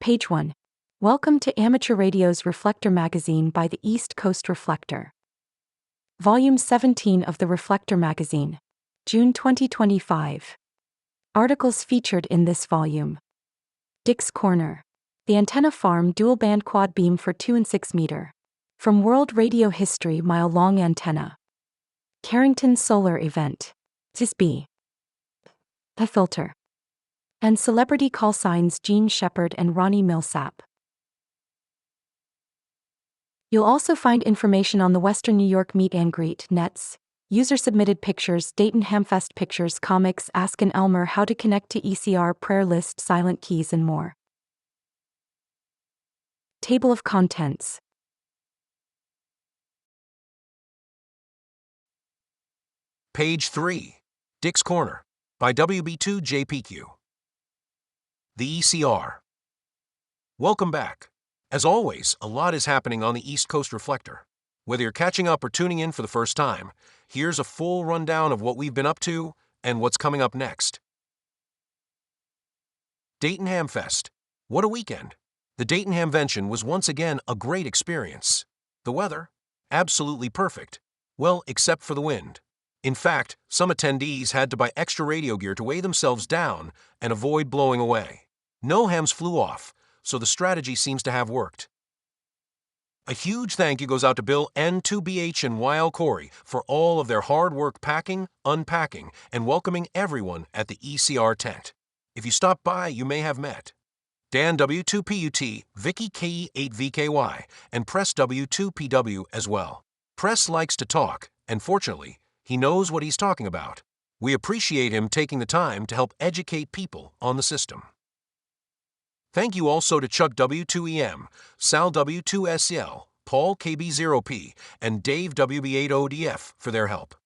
Page 1. Welcome to Amateur Radio's Reflector Magazine by the East Coast Reflector. Volume 17 of the Reflector Magazine, June 2025. Articles featured in this volume. Dick's Corner. The Antenna Farm Dual-Band Quad Beam for 2 and 6 meter. From World Radio History Mile-Long Antenna. Carrington Solar Event. SSB AF Filter. And Celebrity Callsigns Gene Shepard and Ronnie Milsap. You'll also find information on the Western New York Meet and Greet, nets, user-submitted pictures, Dayton Hamfest pictures, comics, Ask an Elmer, how to connect to ECR, prayer list, silent keys, and more. Table of Contents. Page 3. Dick's Corner by WB2JPQ. The ECR. Welcome back. As always, a lot is happening on the East Coast Reflector. Whether you're catching up or tuning in for the first time, here's a full rundown of what we've been up to and what's coming up next. Dayton Hamfest. What a weekend! The Dayton Hamvention was once again a great experience. The weather? Absolutely perfect. Well, except for the wind. In fact, some attendees had to buy extra radio gear to weigh themselves down and avoid blowing away. No hams flew off, so the strategy seems to have worked. A huge thank you goes out to Bill N2BH and YL Corey for all of their hard work packing, unpacking, and welcoming everyone at the ECR tent. If you stopped by, you may have met Dan W2PUT, Vicky KE8VKY, and Press W2PW as well. Press likes to talk, and fortunately, he knows what he's talking about. We appreciate him taking the time to help educate people on the system. Thank you also to Chuck W2EM, Sal W2SL, Paul KB0P, and Dave WB8ODF for their help.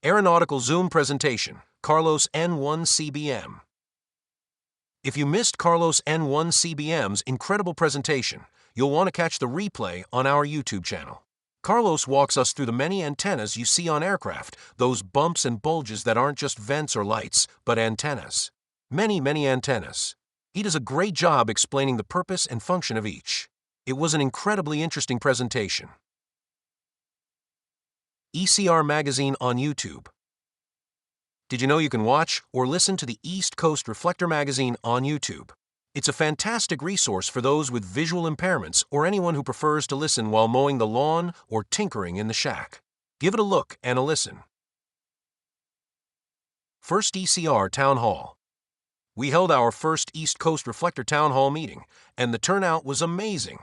Aeronautical Zoom Presentation, Carlos N1CBM. If you missed Carlos N1CBM's incredible presentation, you'll want to catch the replay on our YouTube channel. Carlos walks us through the many antennas you see on aircraft, those bumps and bulges that aren't just vents or lights, but antennas. Many antennas. He does a great job explaining the purpose and function of each. It was an incredibly interesting presentation. ECR Magazine on YouTube. Did you know you can watch or listen to the East Coast Reflector Magazine on YouTube? It's a fantastic resource for those with visual impairments or anyone who prefers to listen while mowing the lawn or tinkering in the shack. Give it a look and a listen. First ECR Town Hall. We held our first East Coast Reflector Town Hall meeting, and the turnout was amazing.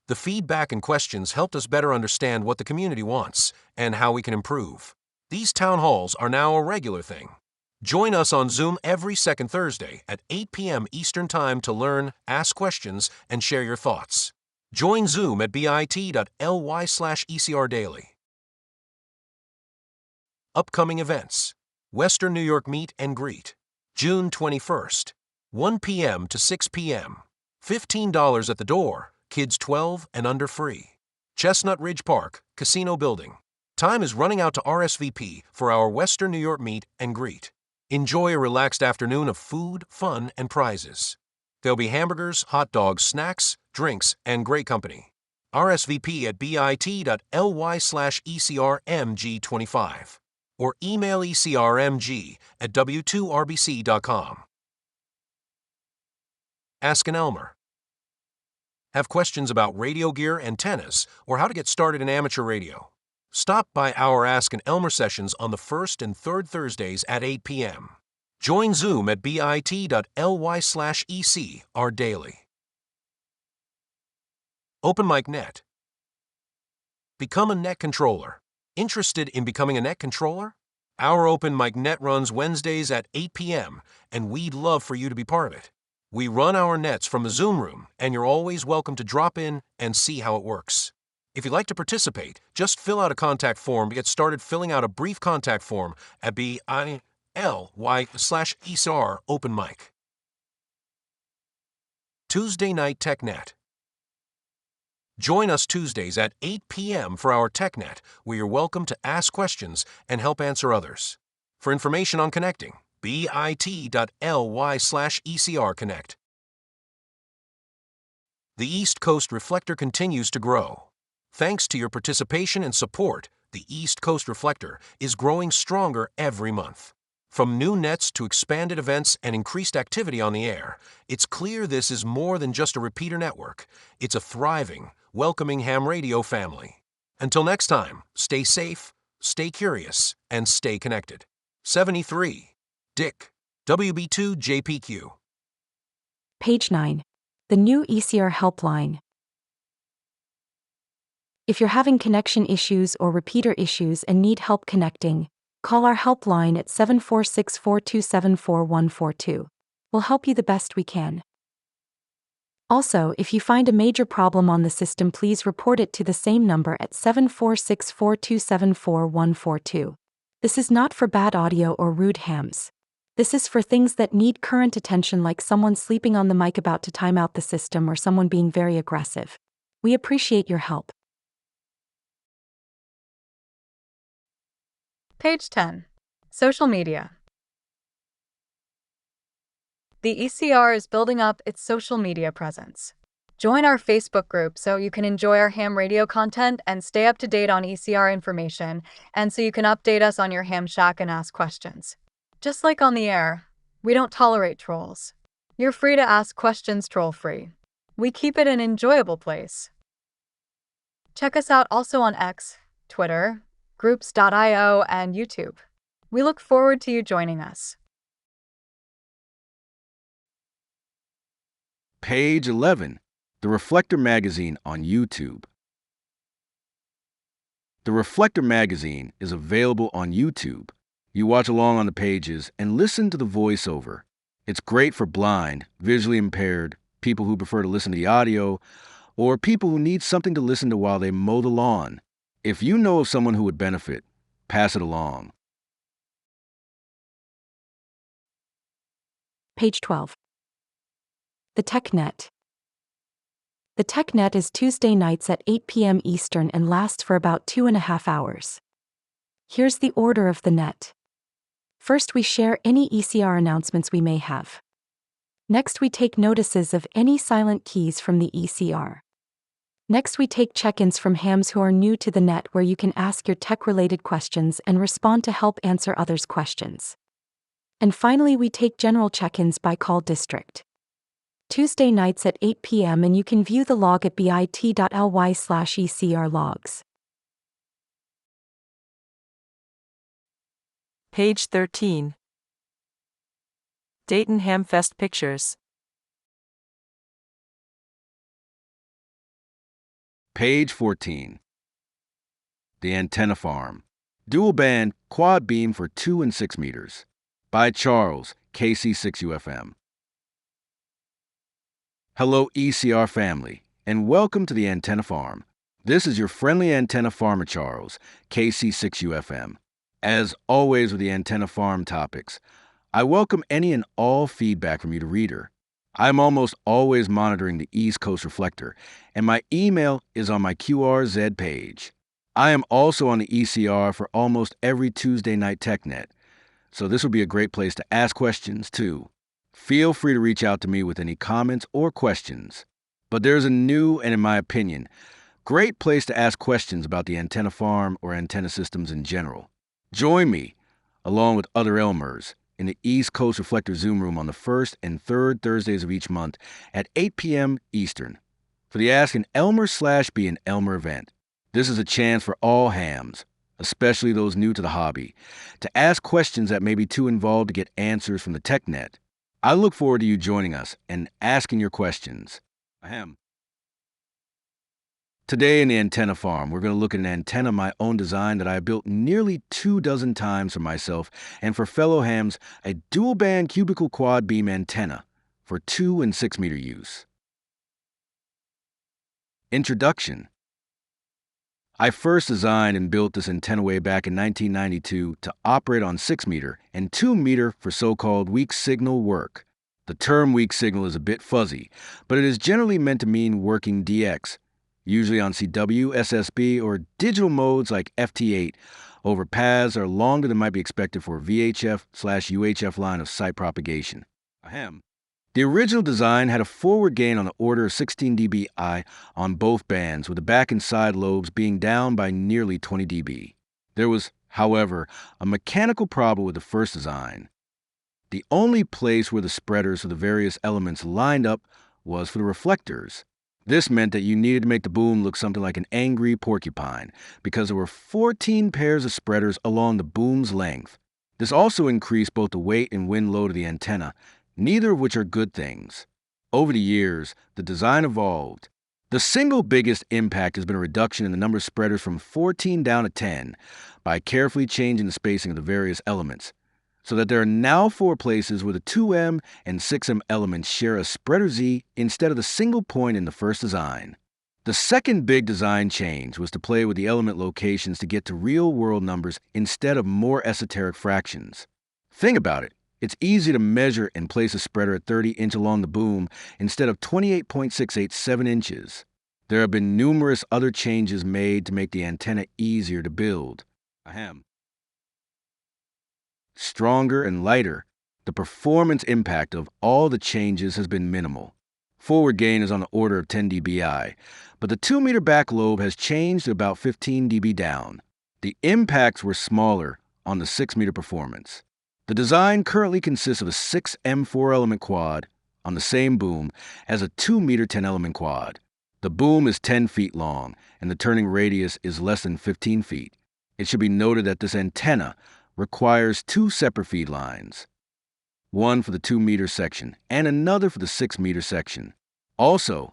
The feedback and questions helped us better understand what the community wants and how we can improve. These town halls are now a regular thing. Join us on Zoom every second Thursday at 8 p.m. Eastern Time to learn, ask questions, and share your thoughts. Join Zoom at bit.ly/ECR Daily. Upcoming events. Western New York Meet and Greet. June 21st, 1 p.m. to 6 p.m. $15 at the door, kids 12 and under free. Chestnut Ridge Park, Casino Building. Time is running out to RSVP for our Western New York Meet and Greet. Enjoy a relaxed afternoon of food, fun, and prizes. There'll be hamburgers, hot dogs, snacks, drinks, and great company. RSVP at bit.ly/ECRMG25. Or email ecrmg@w2rbc.com. Ask an Elmer. Have questions about radio gear, antennas, or how to get started in amateur radio? Stop by our Ask an Elmer sessions on the first and third Thursdays at 8 p.m. Join Zoom at bit.ly/ECR Daily. Open Mic Net. Become a net controller. Interested in becoming a net controller? Our Open Mic Net runs Wednesdays at 8 p.m., and we'd love for you to be part of it. We run our nets from the Zoom room, and you're always welcome to drop in and see how it works. If you'd like to participate, just fill out a contact form to get started filling out a brief contact form at bit.ly/ECR Open Mic. Tuesday Night TechNet. Join us Tuesdays at 8 p.m. for our TechNet, where you're welcome to ask questions and help answer others. For information on connecting, bit.ly/ECR Connect. The East Coast Reflector continues to grow. Thanks to your participation and support, the East Coast Reflector is growing stronger every month. From new nets to expanded events and increased activity on the air, it's clear this is more than just a repeater network. It's a thriving, welcoming ham radio family. Until next time, stay safe, stay curious, and stay connected. 73. Dick, WB2JPQ. Page 9. The new ECR helpline. If you're having connection issues or repeater issues and need help connecting, call our helpline at 746-427-4142. We'll help you the best we can. Also, if you find a major problem on the system, please report it to the same number at 746-427-4142. This is not for bad audio or rude hams. This is for things that need current attention, like someone sleeping on the mic about to time out the system or someone being very aggressive. We appreciate your help. Page 10. Social media. The ECR is building up its social media presence. Join our Facebook group so you can enjoy our ham radio content and stay up to date on ECR information, and so you can update us on your ham shack and ask questions. Just like on the air, we don't tolerate trolls. You're free to ask questions troll-free. We keep it an enjoyable place. Check us out also on X, Twitter, groups.io, and YouTube. We look forward to you joining us. Page 11. The Reflector Magazine on YouTube. The Reflector Magazine is available on YouTube. You watch along on the pages and listen to the voiceover. It's great for blind, visually impaired, people who prefer to listen to the audio, or people who need something to listen to while they mow the lawn. If you know of someone who would benefit, pass it along. Page 12. The TechNet. The TechNet is Tuesday nights at 8 p.m. Eastern and lasts for about 2.5 hours. Here's the order of the net. First, we share any ECR announcements we may have. Next, we take notices of any silent keys from the ECR. Next, we take check-ins from hams who are new to the net, where you can ask your tech-related questions and respond to help answer others' questions. And finally, we take general check-ins by call district. Tuesday nights at 8 p.m. and you can view the log at bit.ly/ECR logs. Page 13. Dayton Hamfest pictures. Page 14. The Antenna Farm. Dual band quad beam for 2 and 6 meters. By Charles, KC6UFM. Hello ECR family, and welcome to the Antenna Farm. This is your friendly antenna farmer Charles, KC6UFM. As always with the Antenna Farm topics, I welcome any and all feedback from you to reader. I'm almost always monitoring the East Coast Reflector, and my email is on my QRZ page. I am also on the ECR for almost every Tuesday night TechNet, so this will be a great place to ask questions too. Feel free to reach out to me with any comments or questions. But there's a new and, in my opinion, great place to ask questions about the Antenna Farm or antenna systems in general. Join me, along with other Elmers, in the East Coast Reflector Zoom room on the first and third Thursdays of each month at 8 p.m. Eastern for the Ask an Elmer/Be an Elmer event. This is a chance for all hams, especially those new to the hobby, to ask questions that may be too involved to get answers from the TechNet. I look forward to you joining us and asking your questions. Ahem. Today in the Antenna Farm, we're going to look at an antenna of my own design that I built nearly 24 times for myself and for fellow hams, a dual-band cubical quad beam antenna for 2 and 6 meter use. Introduction. I first designed and built this antenna way back in 1992 to operate on 6 meter and 2 meter for so-called weak signal work. The term weak signal is a bit fuzzy, but it is generally meant to mean working DX, usually on CW, SSB, or digital modes like FT8, over paths that are longer than might be expected for VHF/UHF line of sight propagation. Ahem. The original design had a forward gain on the order of 16 dBi on both bands, with the back and side lobes being down by nearly 20 dB. There was, however, a mechanical problem with the first design. The only place where the spreaders for the various elements lined up was for the reflectors. This meant that you needed to make the boom look something like an angry porcupine, because there were 14 pairs of spreaders along the boom's length. This also increased both the weight and wind load of the antenna, neither of which are good things. Over the years, the design evolved. The single biggest impact has been a reduction in the number of spreaders from 14 down to 10 by carefully changing the spacing of the various elements, so that there are now 4 places where the 2M and 6M elements share a spreader Z instead of the single point in the first design. The second big design change was to play with the element locations to get to real-world numbers instead of more esoteric fractions. Think about it. It's easy to measure and place a spreader at 30 inches along the boom instead of 28.687 inches. There have been numerous other changes made to make the antenna easier to build. Stronger and lighter, the performance impact of all the changes has been minimal. Forward gain is on the order of 10 dBi, but the 2-meter back lobe has changed to about 15 dB down. The impacts were smaller on the 6-meter performance. The design currently consists of a 6M 4-element quad on the same boom as a 2-meter 10-element quad. The boom is 10 feet long, and the turning radius is less than 15 feet. It should be noted that this antenna requires 2 separate feed lines, one for the 2-meter section and another for the 6-meter section. Also,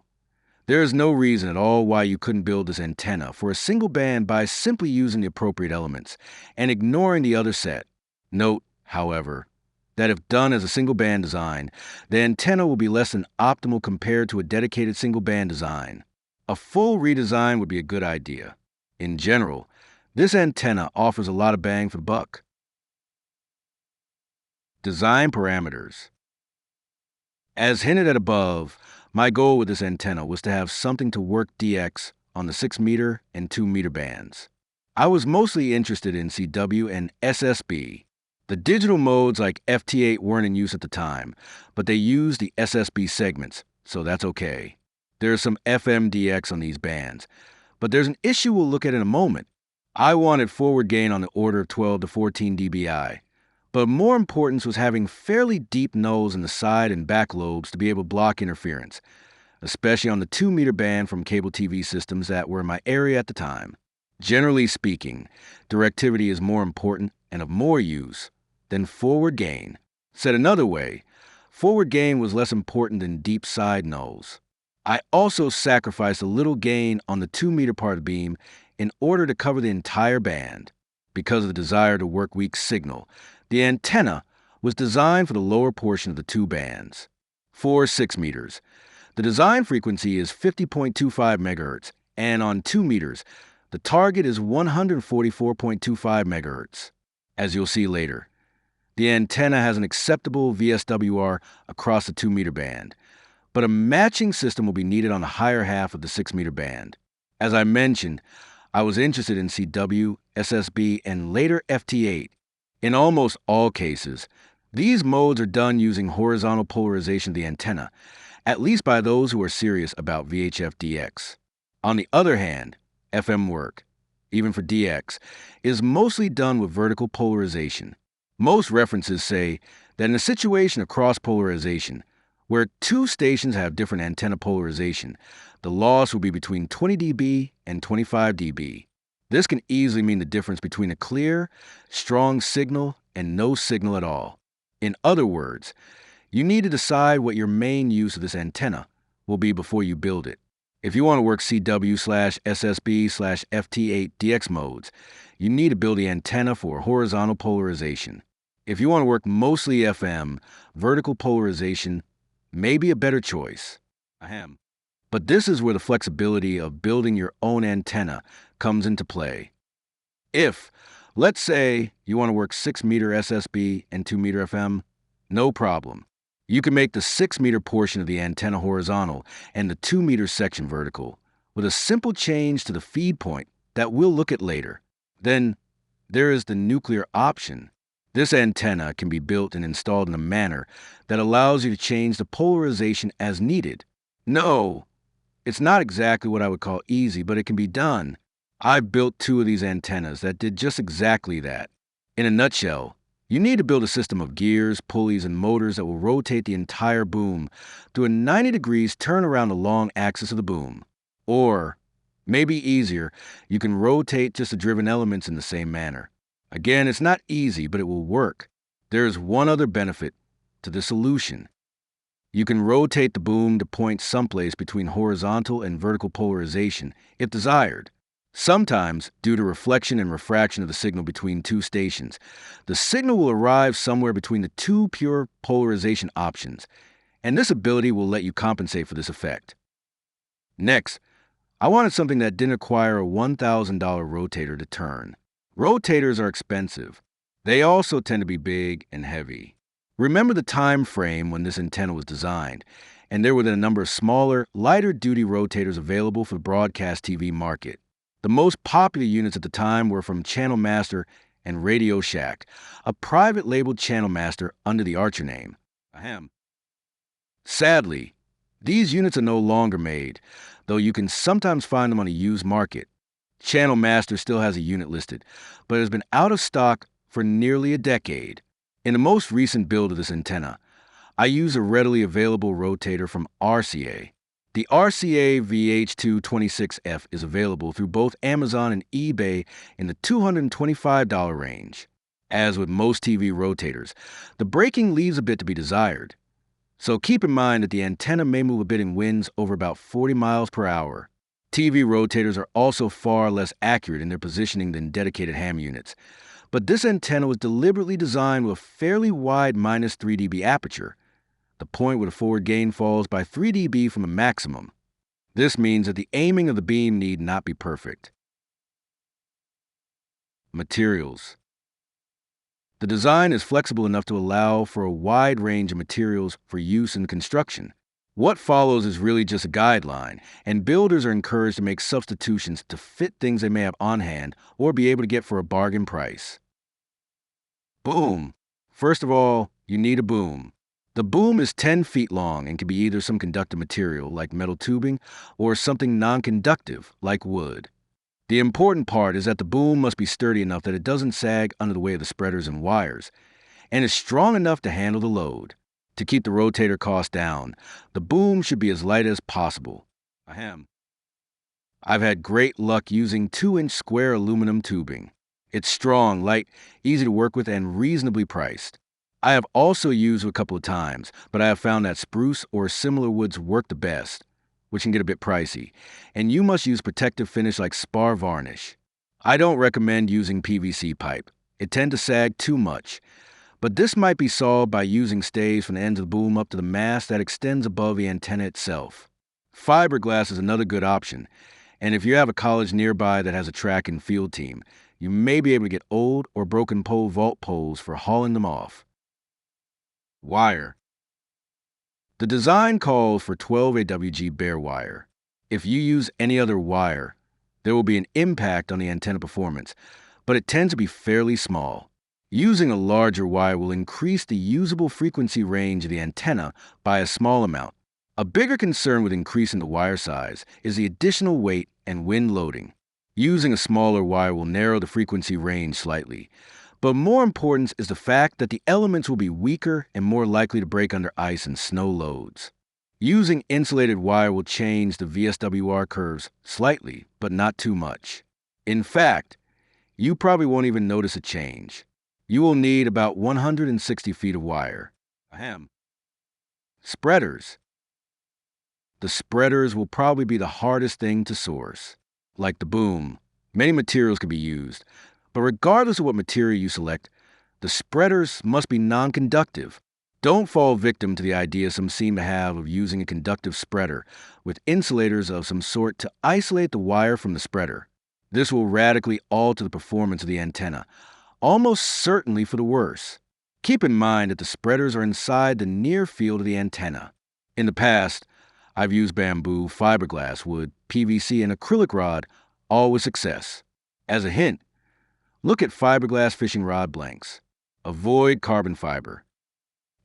there is no reason at all why you couldn't build this antenna for a single band by simply using the appropriate elements and ignoring the other set. Note, however, that if done as a single band design, the antenna will be less than optimal compared to a dedicated single band design. A full redesign would be a good idea. In general, this antenna offers a lot of bang for the buck. Design parameters. As hinted at above, my goal with this antenna was to have something to work DX on the 6-meter and 2-meter bands. I was mostly interested in CW and SSB. The digital modes like FT8 weren't in use at the time, but they used the SSB segments, so that's okay. There's some FMDX on these bands, but there's an issue we'll look at in a moment. I wanted forward gain on the order of 12 to 14 dBi, but more importance was having fairly deep nulls in the side and back lobes to be able to block interference, especially on the 2-meter band from cable TV systems that were in my area at the time. Generally speaking, directivity is more important and of more use than forward gain. Said another way, forward gain was less important than deep side nulls. I also sacrificed a little gain on the 2-meter part of the beam in order to cover the entire band. Because of the desire to work weak signal, the antenna was designed for the lower portion of the 2 bands. For 6 meters, the design frequency is 50.25 MHz, and on 2 meters, the target is 144.25 MHz. As you'll see later, the antenna has an acceptable VSWR across the 2-meter band, but a matching system will be needed on the higher half of the 6-meter band. As I mentioned, I was interested in CW, SSB, and later FT8. In almost all cases, these modes are done using horizontal polarization of the antenna, at least by those who are serious about VHF-DX. On the other hand, FM work, even for DX, is mostly done with vertical polarization. Most references say that in a situation of cross-polarization, where 2 stations have different antenna polarization, the loss will be between 20 dB and 25 dB. This can easily mean the difference between a clear, strong signal and no signal at all. In other words, you need to decide what your main use of this antenna will be before you build it. If you want to work CW/SSB/FT8 DX modes, you need to build the antenna for horizontal polarization. If you want to work mostly FM, vertical polarization may be a better choice. But this is where the flexibility of building your own antenna comes into play. If, let's say, you want to work 6-meter SSB and 2-meter FM, no problem. You can make the 6-meter portion of the antenna horizontal and the 2-meter section vertical with a simple change to the feed point that we'll look at later. Then there is the nuclear option. This antenna can be built and installed in a manner that allows you to change the polarization as needed. No, it's not exactly what I would call easy, but it can be done. I've built 2 of these antennas that did just exactly that. In a nutshell, you need to build a system of gears, pulleys, and motors that will rotate the entire boom to a 90 degrees turn around the long axis of the boom. Or, maybe easier, you can rotate just the driven elements in the same manner. Again, it's not easy, but it will work. There is one other benefit to the solution. You can rotate the boom to point someplace between horizontal and vertical polarization, if desired. Sometimes, due to reflection and refraction of the signal between 2 stations, the signal will arrive somewhere between the 2 pure polarization options, and this ability will let you compensate for this effect. Next, I wanted something that didn't require a $1,000 rotator to turn. Rotators are expensive. They also tend to be big and heavy. Remember the time frame when this antenna was designed, and there were a number of smaller, lighter-duty rotators available for the broadcast TV market. The most popular units at the time were from Channel Master and Radio Shack, a private labeled channel master under the Archer name. Sadly, these units are no longer made, though you can sometimes find them on a used market. Channel Master still has a unit listed, but it has been out of stock for nearly a decade. In the most recent build of this antenna, I use a readily available rotator from RCA. The RCA VH226F is available through both Amazon and eBay in the $225 range. As with most TV rotators, the braking leaves a bit to be desired. So keep in mind that the antenna may move a bit in winds over about 40 miles per hour. TV rotators are also far less accurate in their positioning than dedicated ham units. But this antenna was deliberately designed with a fairly wide minus 3 dB aperture, the point where the forward gain falls by 3 dB from a maximum. This means that the aiming of the beam need not be perfect. Materials. The design is flexible enough to allow for a wide range of materials for use in construction. What follows is really just a guideline, and builders are encouraged to make substitutions to fit things they may have on hand or be able to get for a bargain price. Boom. First of all, you need a boom. The boom is 10 feet long and can be either some conductive material, like metal tubing, or something non-conductive, like wood. The important part is that the boom must be sturdy enough that it doesn't sag under the weight of the spreaders and wires, and is strong enough to handle the load. To keep the rotator cost down, the boom should be as light as possible. I've had great luck using 2-inch square aluminum tubing. It's strong, light, easy to work with, and reasonably priced. I have also used it a couple of times, but I have found that spruce or similar woods work the best, which can get a bit pricey, and you must use protective finish like spar varnish. I don't recommend using PVC pipe. It tends to sag too much, but this might be solved by using stays from the ends of the boom up to the mast that extends above the antenna itself. Fiberglass is another good option, and if you have a college nearby that has a track and field team, you may be able to get old or broken pole vault poles for hauling them off. Wire. The design calls for 12 AWG bare wire. If you use any other wire, there will be an impact on the antenna performance, but it tends to be fairly small. Using a larger wire will increase the usable frequency range of the antenna by a small amount. A bigger concern with increasing the wire size is the additional weight and wind loading. Using a smaller wire will narrow the frequency range slightly, but more important is the fact that the elements will be weaker and more likely to break under ice and snow loads. Using insulated wire will change the VSWR curves slightly, but not too much. In fact, you probably won't even notice a change. You will need about 160 feet of wire. Spreaders. The spreaders will probably be the hardest thing to source. Like the boom, many materials can be used, but regardless of what material you select, the spreaders must be non-conductive. Don't fall victim to the idea some seem to have of using a conductive spreader with insulators of some sort to isolate the wire from the spreader. This will radically alter the performance of the antenna, almost certainly for the worse. Keep in mind that the spreaders are inside the near field of the antenna. In the past, I've used bamboo, fiberglass, wood, PVC, and acrylic rod, all with success. As a hint, look at fiberglass fishing rod blanks. Avoid carbon fiber.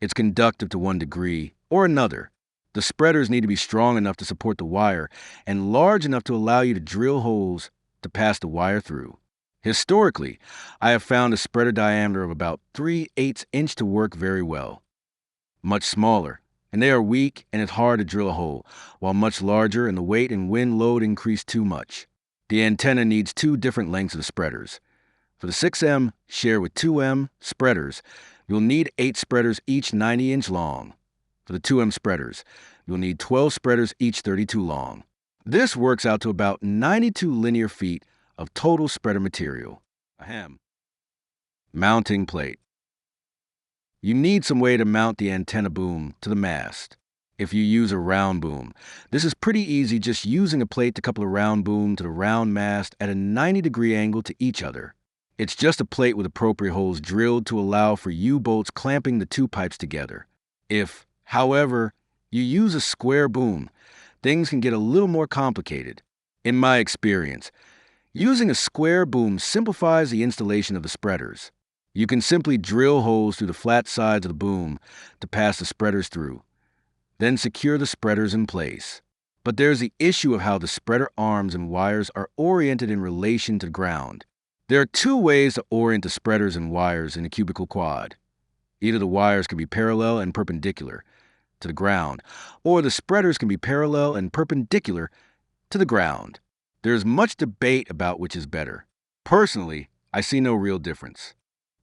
It's conductive to 1 degree or another. The spreaders need to be strong enough to support the wire and large enough to allow you to drill holes to pass the wire through. Historically, I have found a spreader diameter of about 3/8 inch to work very well. Much smaller, and they are weak and it's hard to drill a hole, while much larger and the weight and wind load increase too much. The antenna needs 2 different lengths of spreaders. For the 6M share with 2M spreaders, you'll need 8 spreaders each 90-inch long. For the 2M spreaders, you'll need 12 spreaders each 32 long. This works out to about 92 linear feet of total spreader material. Ahem. Mounting plate. You need some way to mount the antenna boom to the mast. If you use a round boom, this is pretty easy, just using a plate to couple a round boom to the round mast at a 90-degree angle to each other. It's just a plate with appropriate holes drilled to allow for U-bolts clamping the 2 pipes together. If, however, you use a square boom, things can get a little more complicated. In my experience, using a square boom simplifies the installation of the spreaders. You can simply drill holes through the flat sides of the boom to pass the spreaders through, then secure the spreaders in place. But there's the issue of how the spreader arms and wires are oriented in relation to the ground. There are 2 ways to orient the spreaders and wires in a cubical quad. Either the wires can be parallel and perpendicular to the ground, or the spreaders can be parallel and perpendicular to the ground. There's much debate about which is better. Personally, I see no real difference.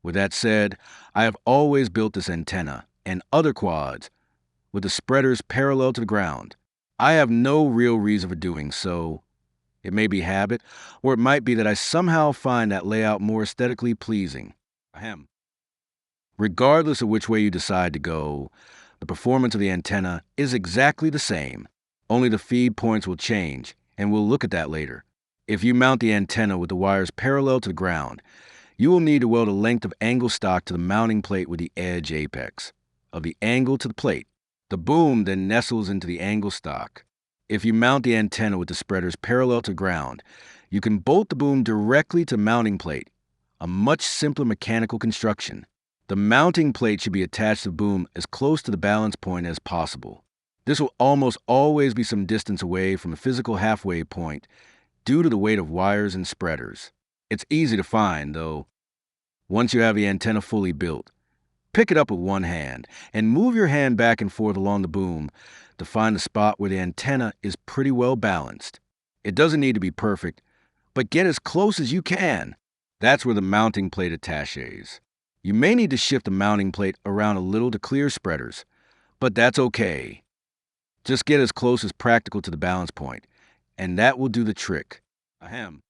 With that said, I have always built this antenna and other quads with the spreaders parallel to the ground. I have no real reason for doing so. It may be habit, or it might be that I somehow find that layout more aesthetically pleasing. Ahem. Regardless of which way you decide to go, the performance of the antenna is exactly the same. Only the feed points will change, and we'll look at that later. If you mount the antenna with the wires parallel to the ground, you will need to weld a length of angle stock to the mounting plate with the edge apex of the angle to the plate. The boom then nestles into the angle stock. If you mount the antenna with the spreaders parallel to ground, you can bolt the boom directly to the mounting plate, a much simpler mechanical construction. The mounting plate should be attached to the boom as close to the balance point as possible. This will almost always be some distance away from the physical halfway point due to the weight of wires and spreaders. It's easy to find, though. Once you have the antenna fully built, pick it up with one hand and move your hand back and forth along the boom to find the spot where the antenna is pretty well balanced. It doesn't need to be perfect, but get as close as you can. That's where the mounting plate attaches. You may need to shift the mounting plate around a little to clear spreaders, but that's okay. Just get as close as practical to the balance point, and that will do the trick. Ahem.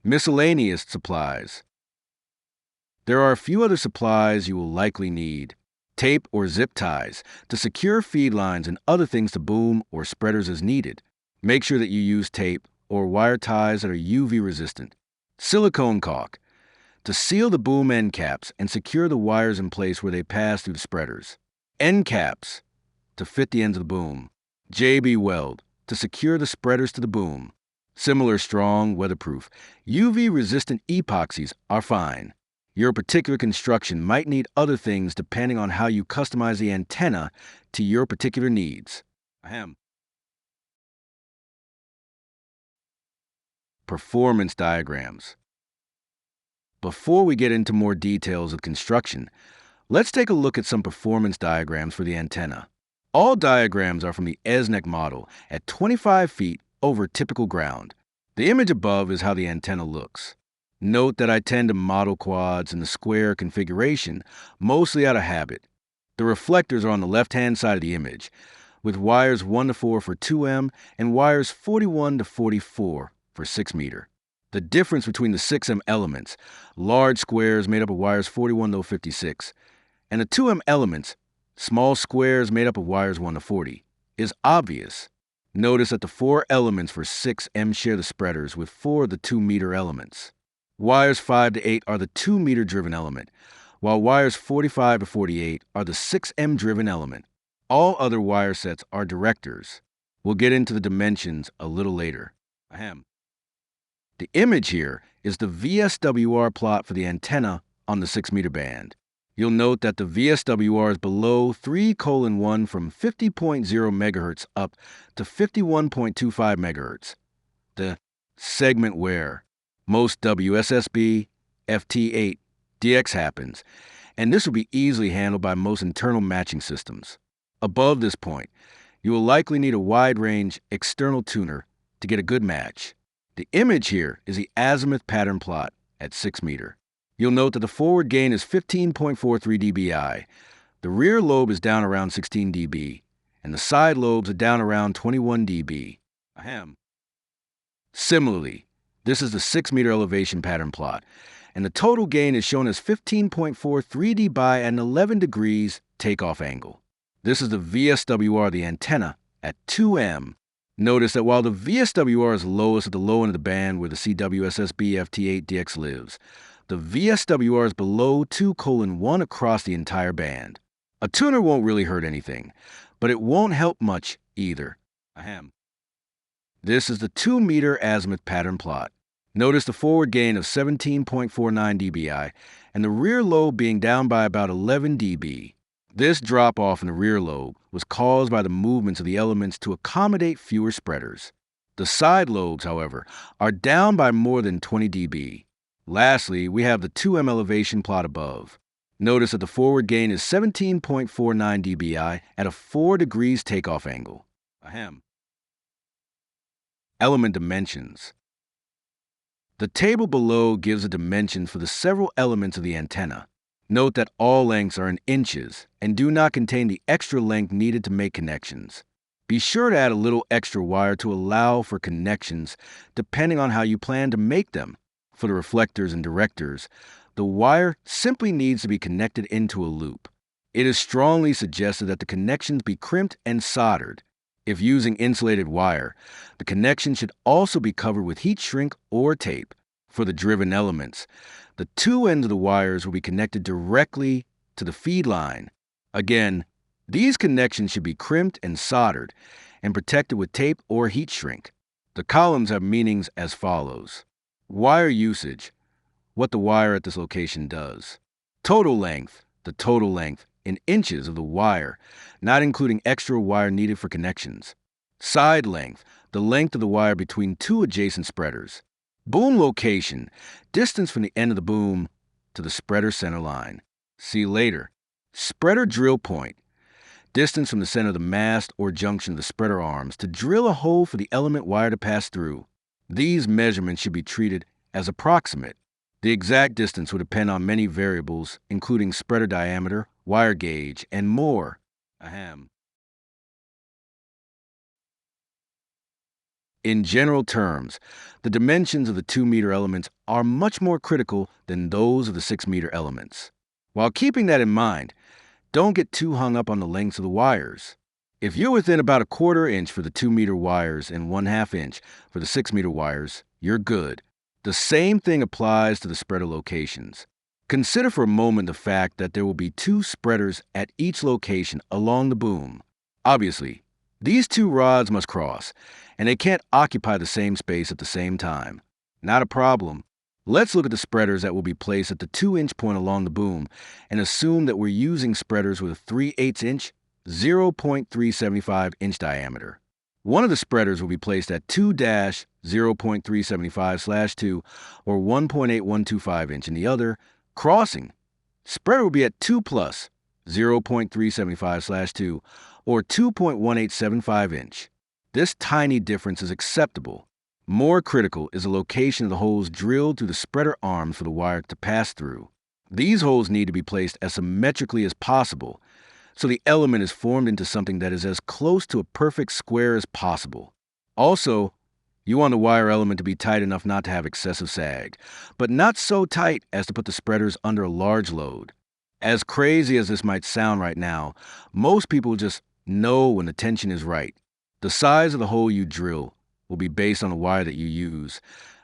Miscellaneous supplies. There are a few other supplies you will likely need. Tape or zip ties to secure feed lines and other things to boom or spreaders as needed. Make sure that you use tape or wire ties that are UV resistant. Silicone caulk to seal the boom end caps and secure the wires in place where they pass through the spreaders. End caps to fit the ends of the boom. JB weld to secure the spreaders to the boom. Similar strong, weatherproof, UV-resistant epoxies are fine. Your particular construction might need other things depending on how you customize the antenna to your particular needs. Ahem. Performance diagrams. Before we get into more details of construction, let's take a look at some performance diagrams for the antenna. All diagrams are from the ESNEC model at 25 feet over typical ground. The image above is how the antenna looks. Note that I tend to model quads in the square configuration, mostly out of habit. The reflectors are on the left-hand side of the image, with wires 1 to 4 for 2M and wires 41 to 44 for 6 meter. The difference between the 6M elements, large squares made up of wires 41 to 56, and the 2M elements, small squares made up of wires 1 to 40, is obvious. Notice that the 4 elements for 6M share the spreaders with 4 of the 2 meter elements. Wires 5 to 8 are the 2 meter driven element, while wires 45 to 48 are the 6M driven element. All other wire sets are directors. We'll get into the dimensions a little later. Ahem. The image here is the VSWR plot for the antenna on the 6-meter band. You'll note that the VSWR is below 3:1 from 50.0 MHz up to 51.25 MHz. The segment where most WSSB FT8 DX happens, and this will be easily handled by most internal matching systems. Above this point, you will likely need a wide-range external tuner to get a good match. The image here is the azimuth pattern plot at 6 meter. You'll note that the forward gain is 15.43 dBi, the rear lobe is down around 16 dB, and the side lobes are down around 21 dB. Ahem. Similarly, this is the 6-meter elevation pattern plot, and the total gain is shown as 15.43 dB at an 11 degrees takeoff angle. This is the VSWR, the antenna, at 2M. Notice that while the VSWR is lowest at the low end of the band where the CWSSB FT8DX lives, the VSWR is below 2:1 across the entire band. A tuner won't really hurt anything, but it won't help much either. Ahem. This is the 2-meter azimuth pattern plot. Notice the forward gain of 17.49 dBi and the rear lobe being down by about 11 dB. This drop-off in the rear lobe was caused by the movements of the elements to accommodate fewer spreaders. The side lobes, however, are down by more than 20 dB. Lastly, we have the 2M elevation plot above. Notice that the forward gain is 17.49 dBi at a 4 degrees takeoff angle. Ahem. Element dimensions. The table below gives the dimensions for the several elements of the antenna. Note that all lengths are in inches and do not contain the extra length needed to make connections. Be sure to add a little extra wire to allow for connections depending on how you plan to make them. For the reflectors and directors, the wire simply needs to be connected into a loop. It is strongly suggested that the connections be crimped and soldered. If using insulated wire, the connection should also be covered with heat shrink or tape. For the driven elements, the two ends of the wires will be connected directly to the feed line. Again, these connections should be crimped and soldered and protected with tape or heat shrink. The columns have meanings as follows. Wire usage, what the wire at this location does. Total length, the total length in inches of the wire, not including extra wire needed for connections. Side length, the length of the wire between two adjacent spreaders. Boom location, distance from the end of the boom to the spreader center line. See later. Spreader drill point, distance from the center of the mast or junction of the spreader arms to drill a hole for the element wire to pass through. These measurements should be treated as approximate. The exact distance will depend on many variables, including spreader diameter, wire gauge, and more. Ahem. In general terms, the dimensions of the 2-meter elements are much more critical than those of the 6-meter elements. While keeping that in mind, don't get too hung up on the lengths of the wires. If you're within about a 1/4 inch for the 2-meter wires and 1/2 inch for the 6-meter wires, you're good. The same thing applies to the spreader locations. Consider for a moment the fact that there will be 2 spreaders at each location along the boom. Obviously, these 2 rods must cross, and they can't occupy the same space at the same time. Not a problem. Let's look at the spreaders that will be placed at the 2-inch point along the boom and assume that we're using spreaders with a 3/8 inch, 0.375 inch diameter. One of the spreaders will be placed at 2-0.375/2 or 1.8125 inch, and the other, crossing, spreader will be at 2 plus 0.375/2 or 2.1875 inch. This tiny difference is acceptable. More critical is the location of the holes drilled through the spreader arms for the wire to pass through. These holes need to be placed as symmetrically as possible, so the element is formed into something that is as close to a perfect square as possible. Also, you want the wire element to be tight enough not to have excessive sag, but not so tight as to put the spreaders under a large load. As crazy as this might sound right now, most people just know when the tension is right. The size of the hole you drill will be based on the wire that you use,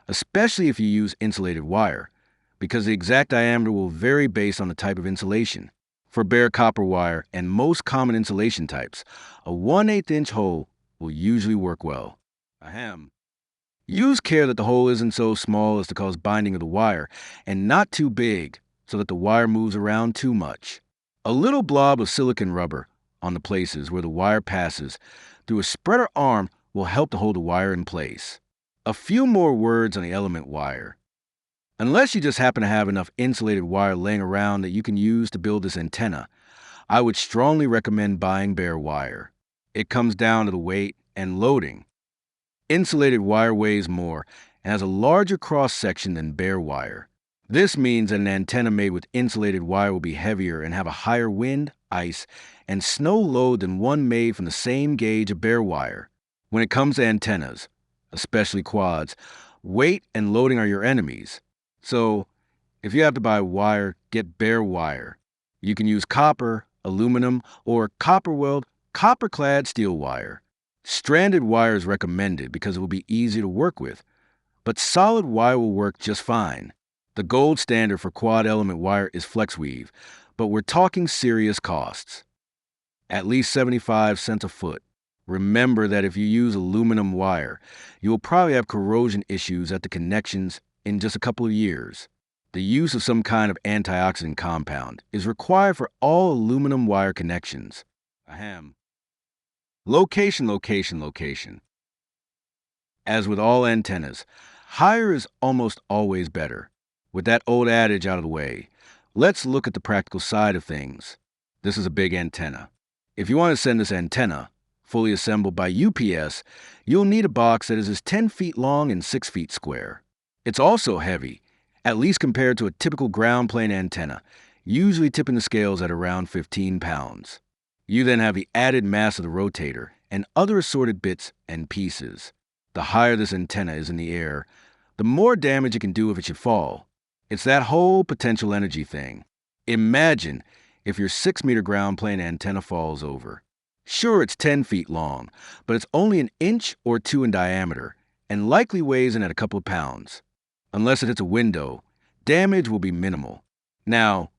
especially if you use insulated wire, because the exact diameter will vary based on the type of insulation. For bare copper wire and most common insulation types, a 1/8 inch hole will usually work well. Ahem. Use care that the hole isn't so small as to cause binding of the wire and not too big, so that the wire moves around too much. A little blob of silicone rubber on the places where the wire passes through a spreader arm will help to hold the wire in place. A few more words on the element wire. Unless you just happen to have enough insulated wire laying around that you can use to build this antenna, I would strongly recommend buying bare wire. It comes down to the weight and loading. Insulated wire weighs more and has a larger cross-section than bare wire. This means that an antenna made with insulated wire will be heavier and have a higher wind, ice, and snow load than one made from the same gauge of bare wire. When it comes to antennas, especially quads, weight and loading are your enemies. So, if you have to buy wire, get bare wire. You can use copper, aluminum, or copper-weld, copper-clad steel wire. Stranded wire is recommended because it will be easy to work with, but solid wire will work just fine. The gold standard for quad element wire is FlexWeave, but we're talking serious costs. At least 75 cents a foot. Remember that if you use aluminum wire, you will probably have corrosion issues at the connections in just a couple of years. The use of some kind of antioxidant compound is required for all aluminum wire connections. Ahem. Location. As with all antennas, higher is almost always better. With that old adage out of the way, let's look at the practical side of things. This is a big antenna. If you want to send this antenna, fully assembled by UPS, you'll need a box that is 10 feet long and 6 feet square. It's also heavy, at least compared to a typical ground plane antenna, usually tipping the scales at around 15 pounds. You then have the added mass of the rotator and other assorted bits and pieces. The higher this antenna is in the air, the more damage it can do if it should fall. It's that whole potential energy thing. Imagine if your 6-meter ground plane antenna falls over. Sure, it's 10 feet long, but it's only an inch or 2 in diameter and likely weighs in at a couple of pounds. Unless it hits a window, damage will be minimal. Now,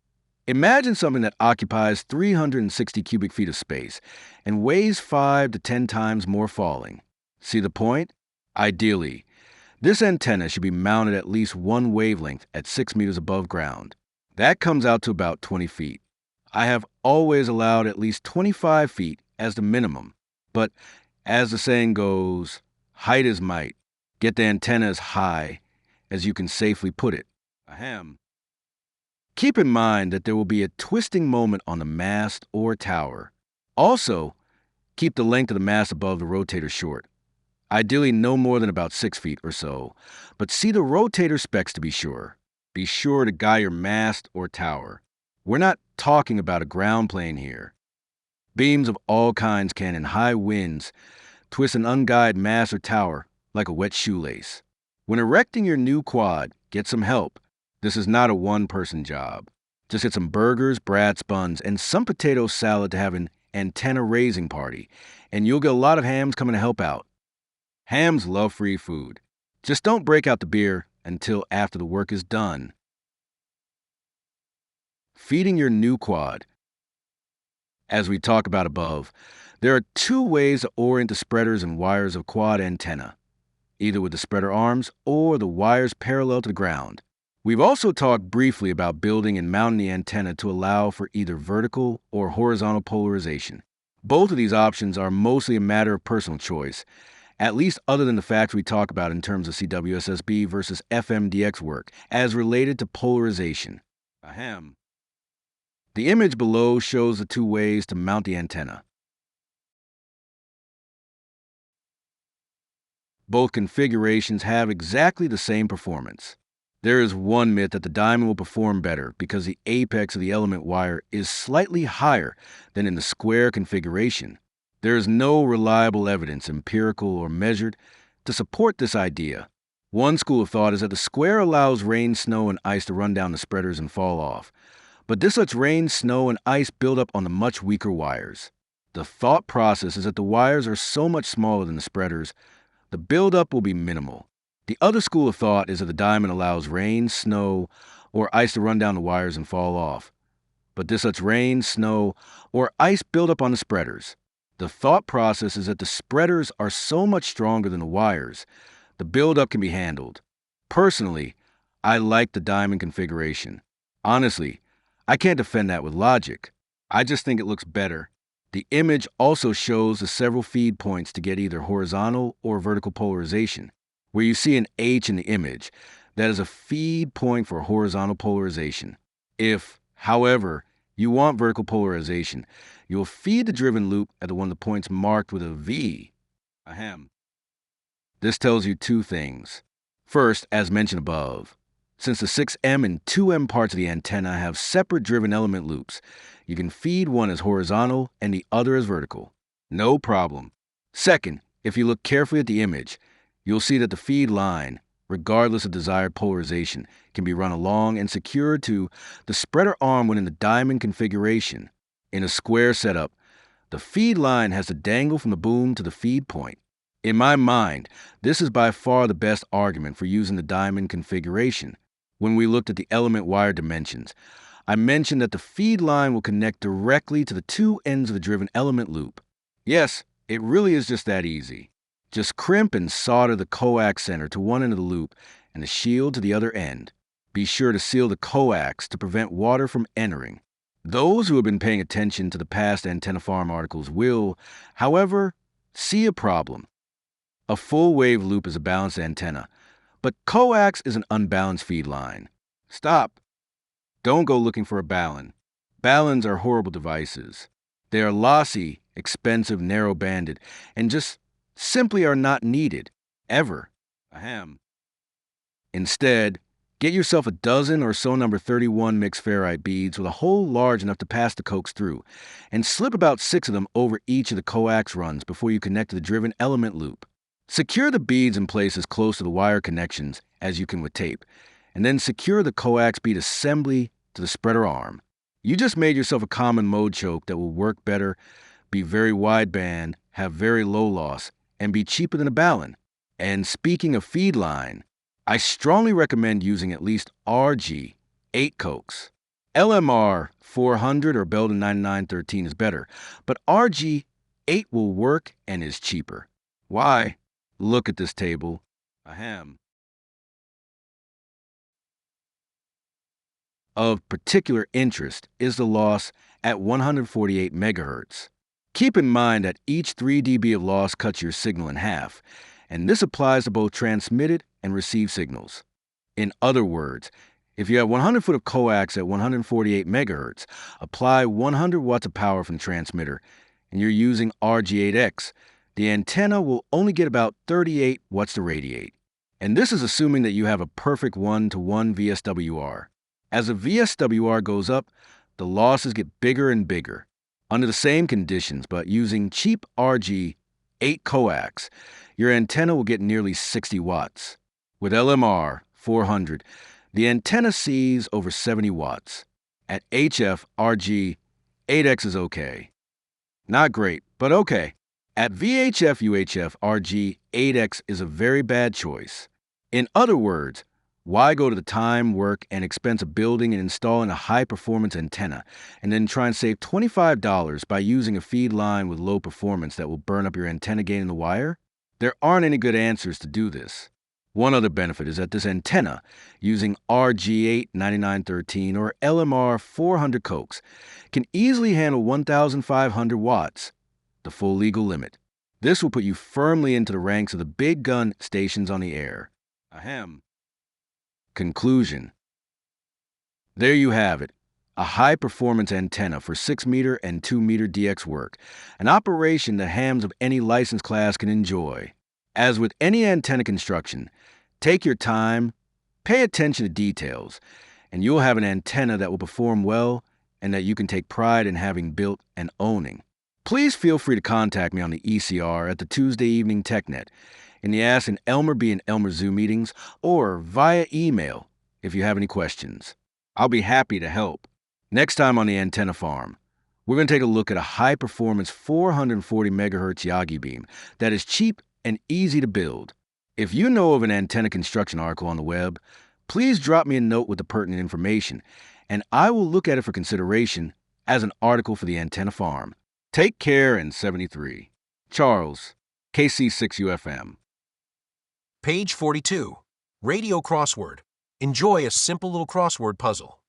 imagine something that occupies 360 cubic feet of space and weighs 5 to 10 times more falling. See the point? Ideally, this antenna should be mounted at least one wavelength at 6 meters above ground. That comes out to about 20 feet. I have always allowed at least 25 feet as the minimum, but as the saying goes, height is might. Get the antenna as high as you can safely put it. Ahem. Keep in mind that there will be a twisting moment on the mast or tower. Also, keep the length of the mast above the rotator short. Ideally no more than about 6 feet or so, but see the rotator specs to be sure. Be sure to guide your mast or tower. We're not talking about a ground plane here. Beams of all kinds can, in high winds, twist an unguided mast or tower like a wet shoelace. When erecting your new quad, get some help. This is not a one-person job. Just get some burgers, brats, buns, and some potato salad to have an antenna raising party, and you'll get a lot of hams coming to help out. Hams love free food. Just don't break out the beer until after the work is done. Feeding your new quad. As we talk about above, there are 2 ways to orient the spreaders and wires of quad antenna, either with the spreader arms or the wires parallel to the ground. We've also talked briefly about building and mounting the antenna to allow for either vertical or horizontal polarization. Both of these options are mostly a matter of personal choice, at least other than the facts we talk about in terms of CWSSB versus FMDX work, as related to polarization. Ahem. The image below shows the 2 ways to mount the antenna. Both configurations have exactly the same performance. There is one myth that the diamond will perform better because the apex of the element wire is slightly higher than in the square configuration. There is no reliable evidence, empirical or measured, to support this idea. One school of thought is that the square allows rain, snow, and ice to run down the spreaders and fall off, but this lets rain, snow, and ice build up on the much weaker wires. The thought process is that the wires are so much smaller than the spreaders, the buildup will be minimal. The other school of thought is that the diamond allows rain, snow, or ice to run down the wires and fall off, but this lets rain, snow, or ice build up on the spreaders. The thought process is that the spreaders are so much stronger than the wires, the buildup can be handled. Personally, I like the diamond configuration. Honestly, I can't defend that with logic. I just think it looks better. The image also shows the several feed points to get either horizontal or vertical polarization. Where you see an H in the image, that is a feed point for horizontal polarization. If, however, you want vertical polarization, you'll feed the driven loop at the one of the points marked with a V. Ahem. This tells you two things. First, as mentioned above, since the 6M and 2M parts of the antenna have separate driven element loops, you can feed one as horizontal and the other as vertical. No problem. Second, if you look carefully at the image, you'll see that the feed line, regardless of desired polarization, can be run along and secured to the spreader arm when in the diamond configuration. In a square setup, the feed line has to dangle from the boom to the feed point. In my mind, this is by far the best argument for using the diamond configuration. When we looked at the element wire dimensions, I mentioned that the feed line will connect directly to the two ends of the driven element loop. Yes, it really is just that easy. Just crimp and solder the coax center to one end of the loop and the shield to the other end. Be sure to seal the coax to prevent water from entering. Those who have been paying attention to the past Antenna Farm articles will, however, see a problem. A full wave loop is a balanced antenna, but coax is an unbalanced feed line. Stop. Don't go looking for a balun. Baluns are horrible devices. They are lossy, expensive, narrow-banded, and just simply are not needed, ever. Ahem. Instead, get yourself a dozen or so number 31 mixed ferrite beads with a hole large enough to pass the coax through, and slip about 6 of them over each of the coax runs before you connect to the driven element loop. Secure the beads in place as close to the wire connections as you can with tape, and then secure the coax bead assembly to the spreader arm. You just made yourself a common mode choke that will work better, be very wideband, have very low loss, and be cheaper than a balun. And speaking of feed line, I strongly recommend using at least RG 8 coax. LMR 400 or Belden 9913 is better, but RG 8 will work and is cheaper. Why? Look at this table. Ahem. Of particular interest is the loss at 148 megahertz. Keep in mind that each 3 dB of loss cuts your signal in half, and this applies to both transmitted and received signals. In other words, if you have 100 foot of coax at 148 megahertz, apply 100 watts of power from the transmitter, and you're using RG8X, the antenna will only get about 38 watts to radiate. And this is assuming that you have a perfect 1-to-1 VSWR. As the VSWR goes up, the losses get bigger and bigger. Under the same conditions, but using cheap RG 8 coax, your antenna will get nearly 60 watts. With LMR 400, the antenna sees over 70 watts. At HF, RG 8X is okay. Not great, but okay. At VHF UHF, RG 8X is a very bad choice. In other words, why go to the time, work, and expense of building and installing a high-performance antenna, and then try and save $25 by using a feed line with low performance that will burn up your antenna gain in the wire? There aren't any good answers to do this. One other benefit is that this antenna, using RG8 9913 or LMR 400 coax, can easily handle 1,500 watts, the full legal limit. This will put you firmly into the ranks of the big gun stations on the air. Ahem. Conclusion. There you have it, a high-performance antenna for 6-meter and 2-meter DX work, an operation that hams of any license class can enjoy. As with any antenna construction, take your time, pay attention to details, and you'll have an antenna that will perform well and that you can take pride in having built and owning. Please feel free to contact me on the ECR at the Tuesday Evening TechNet, in the Ask and Elmer B and Elmer Zoom meetings, or via email if you have any questions. I'll be happy to help. Next time on the Antenna Farm, we're going to take a look at a high-performance 440 megahertz Yagi beam that is cheap and easy to build. If you know of an antenna construction article on the web, please drop me a note with the pertinent information, and I will look at it for consideration as an article for the Antenna Farm. Take care in 73. Charles, KC6UFM. Page 42. Radio crossword. Enjoy a simple little crossword puzzle.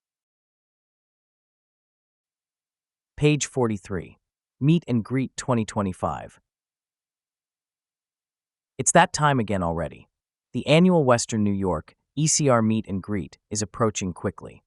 Page 43. Meet and Greet 2025. It's that time again already. The annual Western New York ECR Meet and Greet is approaching quickly.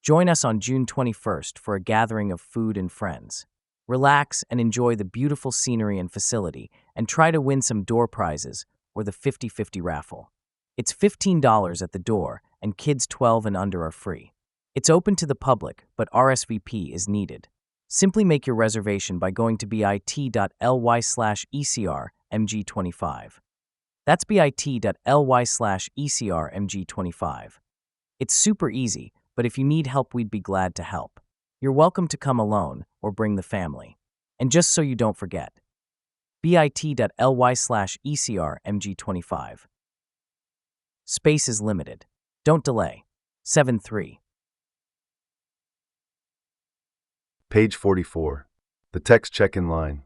Join us on June 21st for a gathering of food and friends. Relax and enjoy the beautiful scenery and facility, and try to win some door prizes or the 50-50 raffle. It's $15 at the door, and kids 12 and under are free. It's open to the public, but RSVP is needed. Simply make your reservation by going to bit.ly/ECRMG25. That's bit.ly/ECRMG25. It's super easy, but if you need help, we'd be glad to help. You're welcome to come alone or bring the family. And just so you don't forget, bit.ly/ECRMG25. Space is limited. Don't delay. 7-3. Page 44. The text check-in line.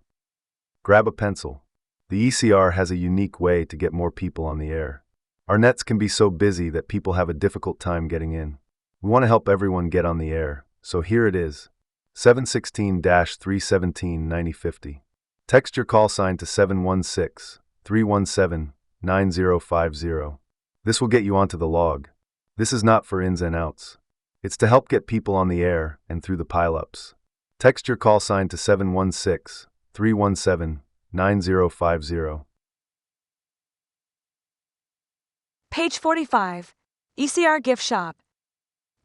Grab a pencil. The ECR has a unique way to get more people on the air. Our nets can be so busy that people have a difficult time getting in. We want to help everyone get on the air, so here it is. 716-317-9050. Text your call sign to 716-317-9050. This will get you onto the log. This is not for ins and outs. It's to help get people on the air and through the pileups. Text your call sign to 716-317-9050. Page 45. ECR Gift Shop.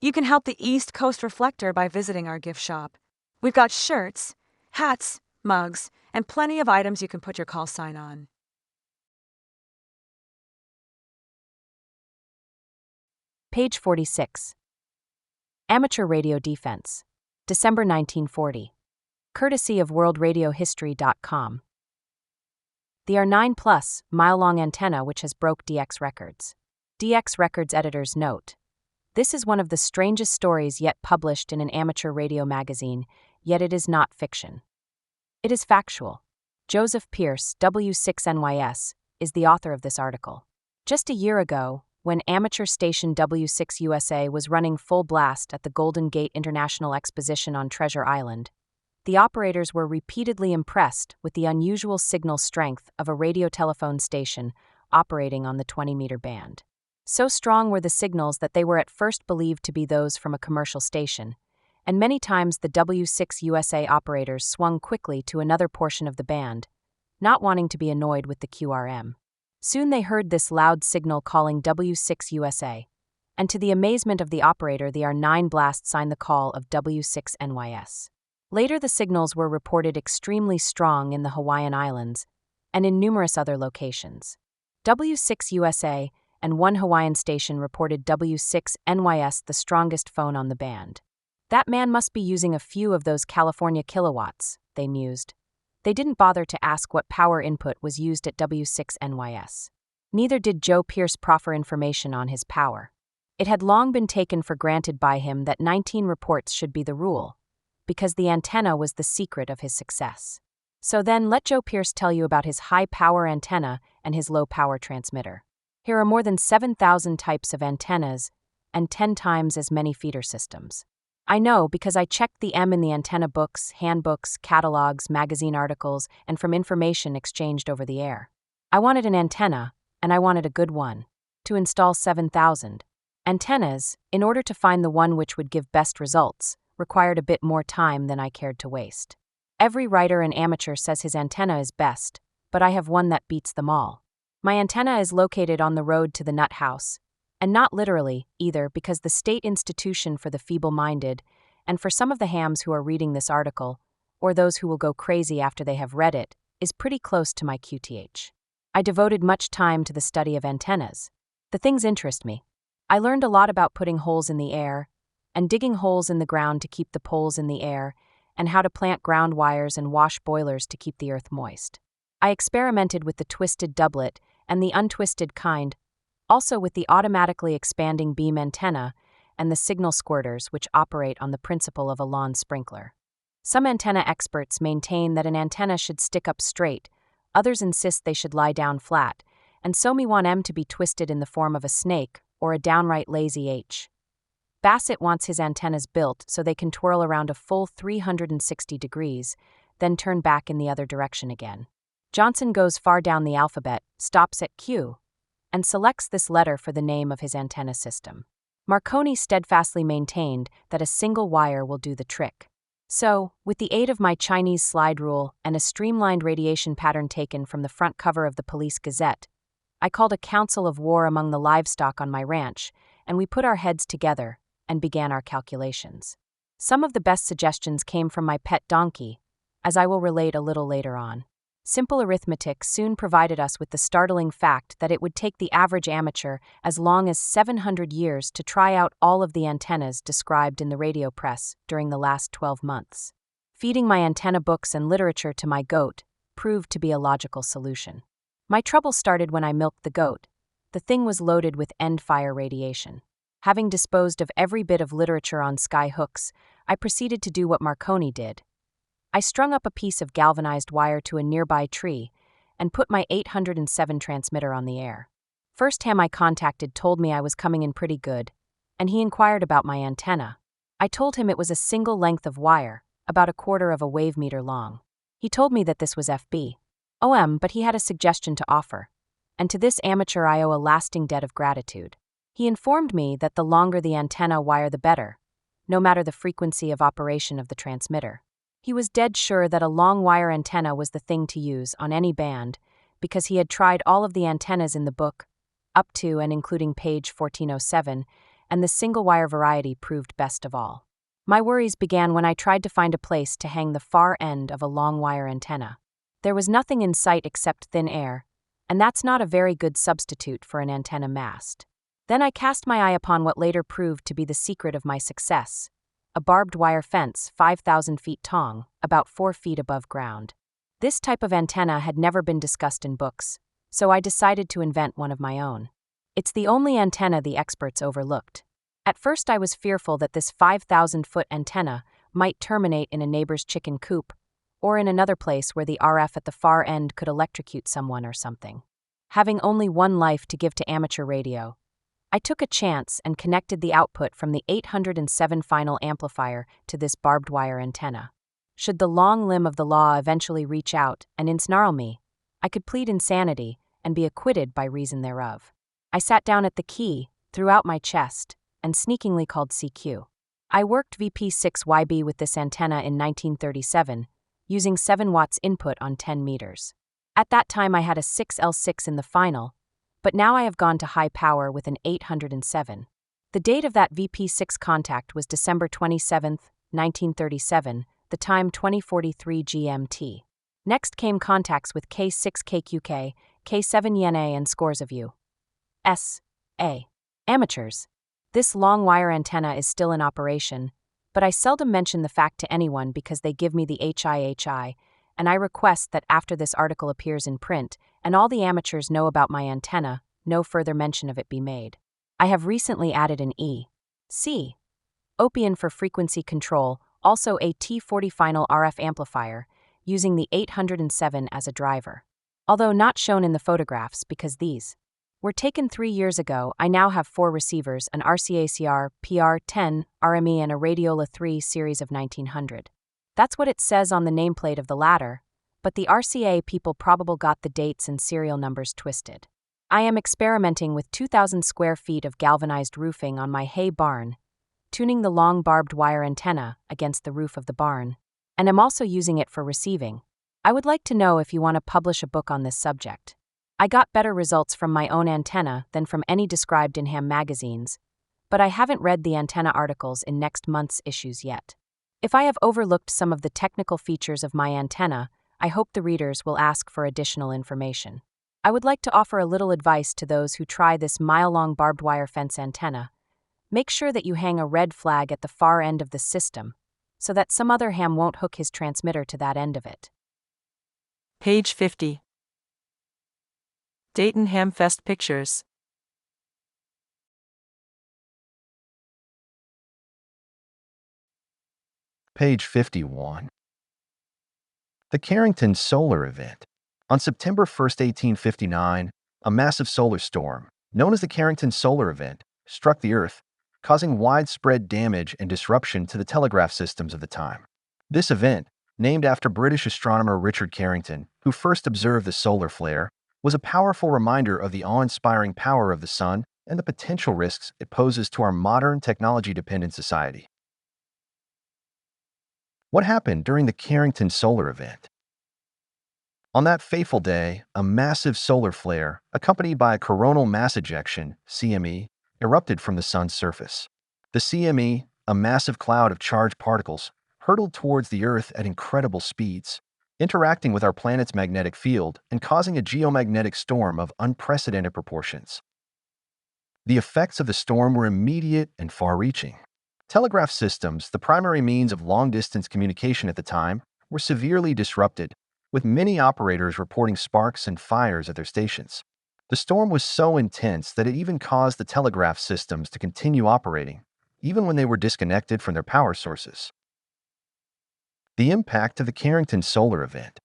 You can help the East Coast Reflector by visiting our gift shop. We've got shirts, hats, mugs, and plenty of items you can put your call sign on. Page 46. Amateur Radio Defense, December 1940. Courtesy of worldradiohistory.com. The R9+ mile-long antenna which has broke DX records. DX records editor's note. This is one of the strangest stories yet published in an amateur radio magazine, yet it is not fiction. It is factual. Joseph Pierce, W6NYS, is the author of this article. Just a year ago, when amateur station W6 USA was running full blast at the Golden Gate International Exposition on Treasure Island, the operators were repeatedly impressed with the unusual signal strength of a radio telephone station operating on the 20-meter band. So strong were the signals that they were at first believed to be those from a commercial station, and many times the W6 USA operators swung quickly to another portion of the band, not wanting to be annoyed with the QRM. Soon they heard this loud signal calling W6 USA, and to the amazement of the operator, the R9 blast signed the call of W6 NYS. Later the signals were reported extremely strong in the Hawaiian Islands and in numerous other locations. W6 USA and one Hawaiian station reported W6 NYS the strongest phone on the band. That man must be using a few of those California kilowatts, they mused. They didn't bother to ask what power input was used at W6 NYS. Neither did Joe Pierce proffer information on his power. It had long been taken for granted by him that 19 reports should be the rule, because the antenna was the secret of his success. So then let Joe Pierce tell you about his high-power antenna and his low-power transmitter. Here are more than 7,000 types of antennas and 10 times as many feeder systems. I know because I checked the M in the antenna books, handbooks, catalogs, magazine articles, and from information exchanged over the air. I wanted an antenna, and I wanted a good one. To install 7,000 antennas, in order to find the one which would give best results, required a bit more time than I cared to waste. Every writer and amateur says his antenna is best, but I have one that beats them all. My antenna is located on the road to the nut house, and not literally, either, because the State Institution for the Feeble-Minded, and for some of the hams who are reading this article, or those who will go crazy after they have read it, is pretty close to my QTH. I devoted much time to the study of antennas. The things interest me. I learned a lot about putting holes in the air, and digging holes in the ground to keep the poles in the air, and how to plant ground wires and wash boilers to keep the earth moist. I experimented with the twisted doublet and the untwisted kind, also with the automatically expanding beam antenna and the signal squirters which operate on the principle of a lawn sprinkler. Some antenna experts maintain that an antenna should stick up straight, others insist they should lie down flat, and so me want 'em to be twisted in the form of a snake or a downright lazy H. Bassett wants his antennas built so they can twirl around a full 360 degrees, then turn back in the other direction again. Johnson goes far down the alphabet, stops at Q, and selects this letter for the name of his antenna system. Marconi steadfastly maintained that a single wire will do the trick. So, with the aid of my Chinese slide rule and a streamlined radiation pattern taken from the front cover of the Police Gazette, I called a council of war among the livestock on my ranch, and we put our heads together and began our calculations. Some of the best suggestions came from my pet donkey, as I will relate a little later on. Simple arithmetic soon provided us with the startling fact that it would take the average amateur as long as 700 years to try out all of the antennas described in the radio press during the last 12 months. Feeding my antenna books and literature to my goat proved to be a logical solution. My trouble started when I milked the goat. The thing was loaded with end-fire radiation. Having disposed of every bit of literature on sky hooks, I proceeded to do what Marconi did. I strung up a piece of galvanized wire to a nearby tree and put my 807 transmitter on the air. First ham I contacted told me I was coming in pretty good, and he inquired about my antenna. I told him it was a single length of wire, about a quarter of a wave meter long. He told me that this was FB. but he had a suggestion to offer, and to this amateur I owe a lasting debt of gratitude. He informed me that the longer the antenna wire the better, no matter the frequency of operation of the transmitter. He was dead sure that a long wire antenna was the thing to use on any band, because he had tried all of the antennas in the book, up to and including page 1407, and the single wire variety proved best of all. My worries began when I tried to find a place to hang the far end of a long wire antenna. There was nothing in sight except thin air, and that's not a very good substitute for an antenna mast. Then I cast my eye upon what later proved to be the secret of my success: a barbed wire fence 5,000 feet tall, about 4 feet above ground. This type of antenna had never been discussed in books, so I decided to invent one of my own. It's the only antenna the experts overlooked. At first I was fearful that this 5,000-foot antenna might terminate in a neighbor's chicken coop, or in another place where the RF at the far end could electrocute someone or something. Having only one life to give to amateur radio, I took a chance and connected the output from the 807 final amplifier to this barbed wire antenna. Should the long limb of the law eventually reach out and ensnarl me, I could plead insanity and be acquitted by reason thereof. I sat down at the key, threw out my chest, and sneakingly called CQ. I worked VP6YB with this antenna in 1937, using 7 watts input on 10 meters. At that time I had a 6L6 in the final, but now I have gone to high power with an 807. The date of that VP6 contact was December 27, 1937, the time 2043 GMT. Next came contacts with K6KQK, K7YNA and scores of U.S.A. amateurs. This long wire antenna is still in operation, but I seldom mention the fact to anyone because they give me the HIHI, and I request that after this article appears in print and all the amateurs know about my antenna, no further mention of it be made. I have recently added an E.C. Opian for frequency control, also a T40 final RF amplifier, using the 807 as a driver. Although not shown in the photographs because these were taken 3 years ago, I now have 4 receivers, an RCACR PR10 RME and a Radiola 3 series of 1900. That's what it says on the nameplate of the latter, but the RCA people probably got the dates and serial numbers twisted. I am experimenting with 2,000 square feet of galvanized roofing on my hay barn, tuning the long barbed wire antenna against the roof of the barn, and am also using it for receiving. I would like to know if you want to publish a book on this subject. I got better results from my own antenna than from any described in ham magazines, but I haven't read the antenna articles in next month's issues yet. If I have overlooked some of the technical features of my antenna, I hope the readers will ask for additional information. I would like to offer a little advice to those who try this mile-long barbed wire fence antenna. Make sure that you hang a red flag at the far end of the system, so that some other ham won't hook his transmitter to that end of it. Page 50. Dayton Hamfest pictures. Page 51. The Carrington Solar Event. On September 1, 1859, a massive solar storm, known as the Carrington Solar Event, struck the Earth, causing widespread damage and disruption to the telegraph systems of the time. This event, named after British astronomer Richard Carrington, who first observed the solar flare, was a powerful reminder of the awe-inspiring power of the sun and the potential risks it poses to our modern technology-dependent society. What happened during the Carrington solar event? On that fateful day, a massive solar flare, accompanied by a coronal mass ejection, CME, erupted from the sun's surface. The CME, a massive cloud of charged particles, hurtled towards the Earth at incredible speeds, interacting with our planet's magnetic field and causing a geomagnetic storm of unprecedented proportions. The effects of the storm were immediate and far-reaching. Telegraph systems, the primary means of long-distance communication at the time, were severely disrupted, with many operators reporting sparks and fires at their stations. The storm was so intense that it even caused the telegraph systems to continue operating, even when they were disconnected from their power sources. The impact of the Carrington solar event.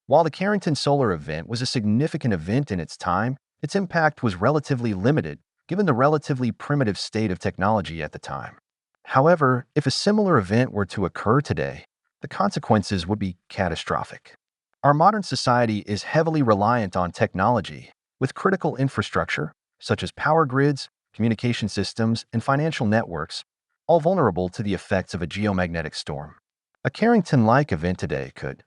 While the Carrington solar event was a significant event in its time, its impact was relatively limited, given the relatively primitive state of technology at the time. However, if a similar event were to occur today, the consequences would be catastrophic. Our modern society is heavily reliant on technology, with critical infrastructure, such as power grids, communication systems, and financial networks, all vulnerable to the effects of a geomagnetic storm. A Carrington-like event today could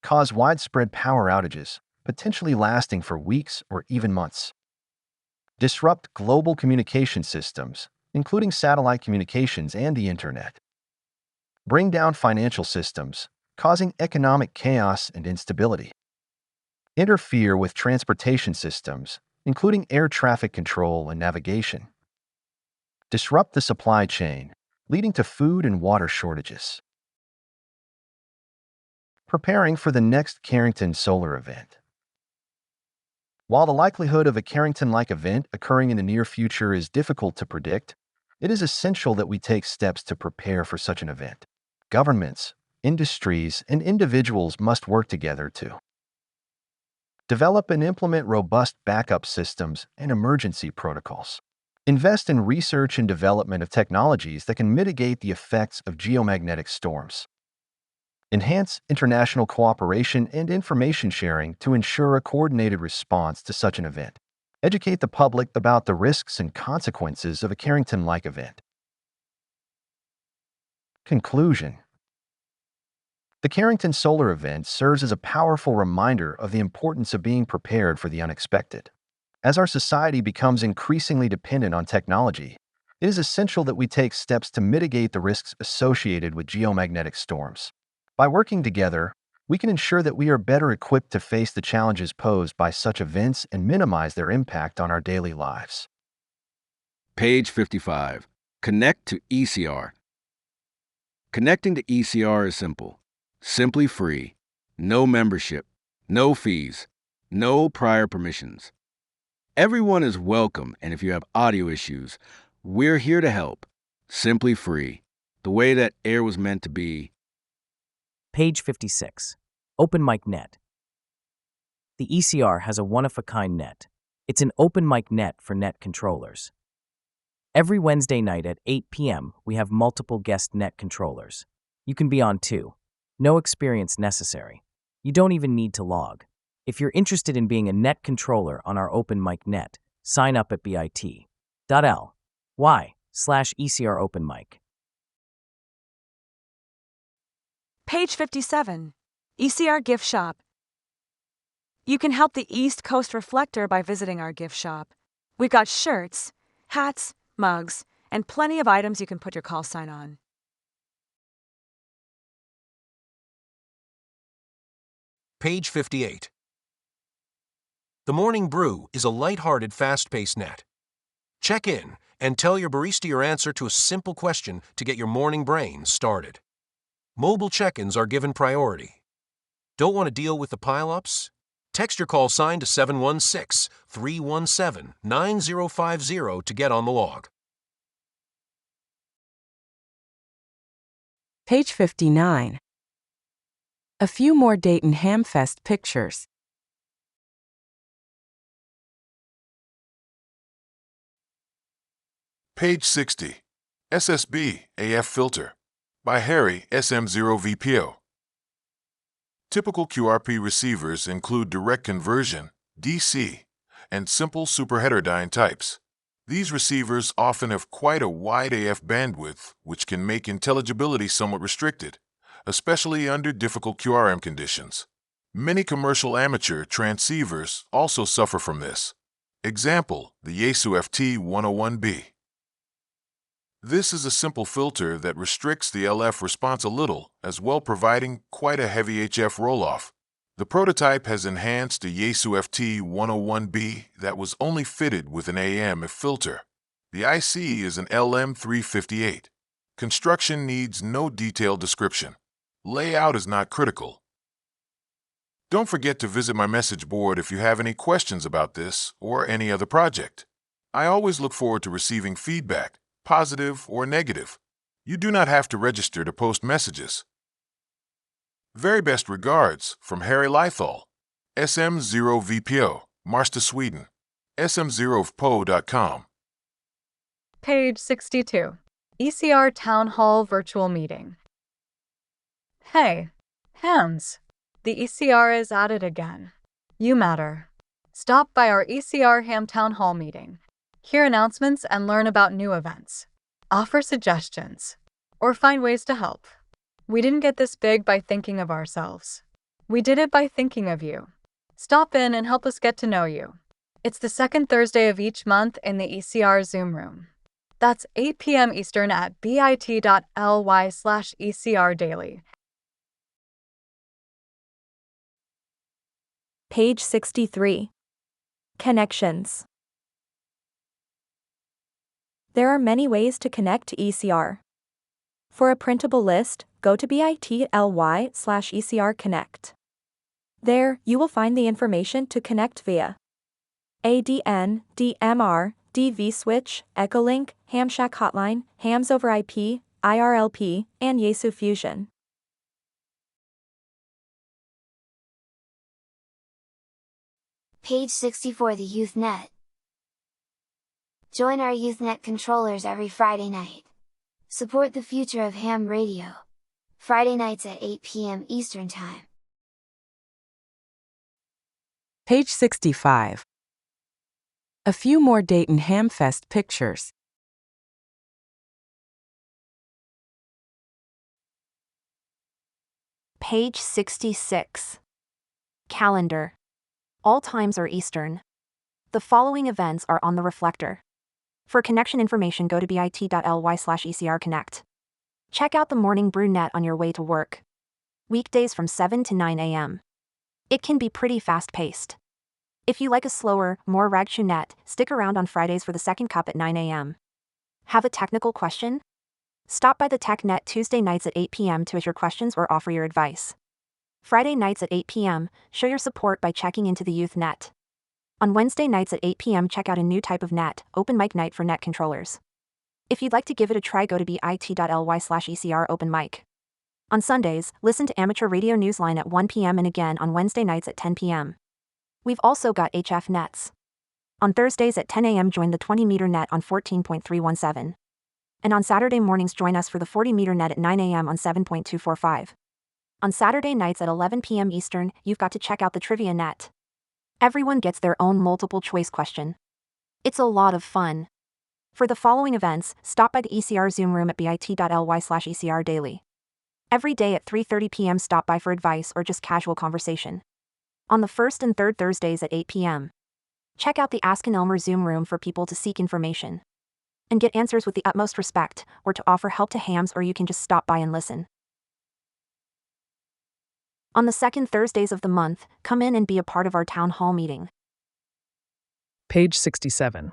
cause widespread power outages, potentially lasting for weeks or even months. Disrupt global communication systems, including satellite communications and the internet. Bring down financial systems, causing economic chaos and instability. Interfere with transportation systems, including air traffic control and navigation. Disrupt the supply chain, leading to food and water shortages. Preparing for the next Carrington solar event. While the likelihood of a Carrington-like event occurring in the near future is difficult to predict, it is essential that we take steps to prepare for such an event. Governments, industries, and individuals must work together to develop and implement robust backup systems and emergency protocols. Invest in research and development of technologies that can mitigate the effects of geomagnetic storms. Enhance international cooperation and information sharing to ensure a coordinated response to such an event. Educate the public about the risks and consequences of a Carrington-like event. Conclusion. The Carrington solar event serves as a powerful reminder of the importance of being prepared for the unexpected. As our society becomes increasingly dependent on technology, it is essential that we take steps to mitigate the risks associated with geomagnetic storms. By working together, we can ensure that we are better equipped to face the challenges posed by such events and minimize their impact on our daily lives. Page 55. Connect to ECR. Connecting to ECR is simple, simply free, no membership, no fees, no prior permissions. Everyone is welcome, and if you have audio issues, we're here to help. Simply free, the way that air was meant to be. Page 56. Open Mic Net. The ECR has a one-of-a-kind net. It's an open mic net for net controllers. Every Wednesday night at 8 p.m., we have multiple guest net controllers. You can be on too. No experience necessary. You don't even need to log. If you're interested in being a net controller on our open mic net, sign up at bit.ly/ECR open mic. Page 57. ECR Gift Shop. You can help the East Coast Reflector by visiting our gift shop. We've got shirts, hats, mugs, and plenty of items you can put your call sign on. Page 58. The Morning Brew is a lighthearted, fast-paced net. Check in and tell your barista your answer to a simple question to get your morning brain started. Mobile check-ins are given priority. Don't want to deal with the pile-ups? Text your call sign to 716-317-9050 to get on the log. Page 59. A few more Dayton Hamfest pictures. Page 60. SSB AF Filter by Harry SM0VPO. Typical QRP receivers include direct conversion, DC, and simple superheterodyne types. These receivers often have quite a wide AF bandwidth, which can make intelligibility somewhat restricted, especially under difficult QRM conditions. Many commercial amateur transceivers also suffer from this. Example, the Yaesu FT101B. This is a simple filter that restricts the LF response a little, as well providing quite a heavy HF roll-off. The prototype has enhanced a Yaesu FT101B that was only fitted with an AF filter. The IC is an LM358. Construction needs no detailed description. Layout is not critical. Don't forget to visit my message board if you have any questions about this or any other project. I always look forward to receiving feedback, positive or negative. You do not have to register to post messages. Very best regards from Harry Lythal, SM0VPO, Marsta, Sweden, sm0vpo.com. Page 62. ECR Town Hall Virtual Meeting. Hey, hams. The ECR is at it again. You matter. Stop by our ECR Ham Town Hall meeting. Hear announcements and learn about new events. Offer suggestions. Or find ways to help. We didn't get this big by thinking of ourselves. We did it by thinking of you. Stop in and help us get to know you. It's the second Thursday of each month in the ECR Zoom room. That's 8 p.m. Eastern at bit.ly/ECR daily. Page 63. Connections. There are many ways to connect to ECR. For a printable list, go to bit.ly/ECR Connect. There, you will find the information to connect via ADN, DMR, DV switch, Echolink, Hamshack hotline, Hams over IP, IRLP, and Yaesu Fusion. Page 64. The YouthNet. Join our YouthNet controllers every Friday night. Support the future of ham radio. Friday nights at 8 p.m. Eastern Time. Page 65. A few more Dayton Hamfest pictures. Page 66. Calendar. All times are Eastern. The following events are on the Reflector. For connection information, go to bit.ly/ECR Connect. Check out the Morning Brew net on your way to work. Weekdays from 7 to 9 a.m. It can be pretty fast-paced. If you like a slower, more ragshoe net, stick around on Fridays for the second cup at 9 a.m. Have a technical question? Stop by the TechNet Tuesday nights at 8 p.m. to ask your questions or offer your advice. Friday nights at 8 p.m., show your support by checking into the YouthNet. On Wednesday nights at 8 p.m., check out a new type of net, open mic night for net controllers. If you'd like to give it a try, go to bit.ly/ECR Open Mic. On Sundays, listen to Amateur Radio Newsline at 1 p.m. and again on Wednesday nights at 10 p.m. We've also got HF nets. On Thursdays at 10 a.m., join the 20-meter net on 14.317. And on Saturday mornings, join us for the 40-meter net at 9 a.m. on 7.245. On Saturday nights at 11 p.m. Eastern, you've got to check out the Trivia Net. Everyone gets their own multiple-choice question. It's a lot of fun. For the following events, stop by the ECR Zoom room at bit.ly/ECR daily. Every day at 3:30 p.m. stop by for advice or just casual conversation. On the first and third Thursdays at 8 p.m. Check out the Ask an Elmer Zoom room for people to seek information and get answers with the utmost respect, or to offer help to hams, or you can just stop by and listen. On the second Thursdays of the month, come in and be a part of our town hall meeting. Page 67.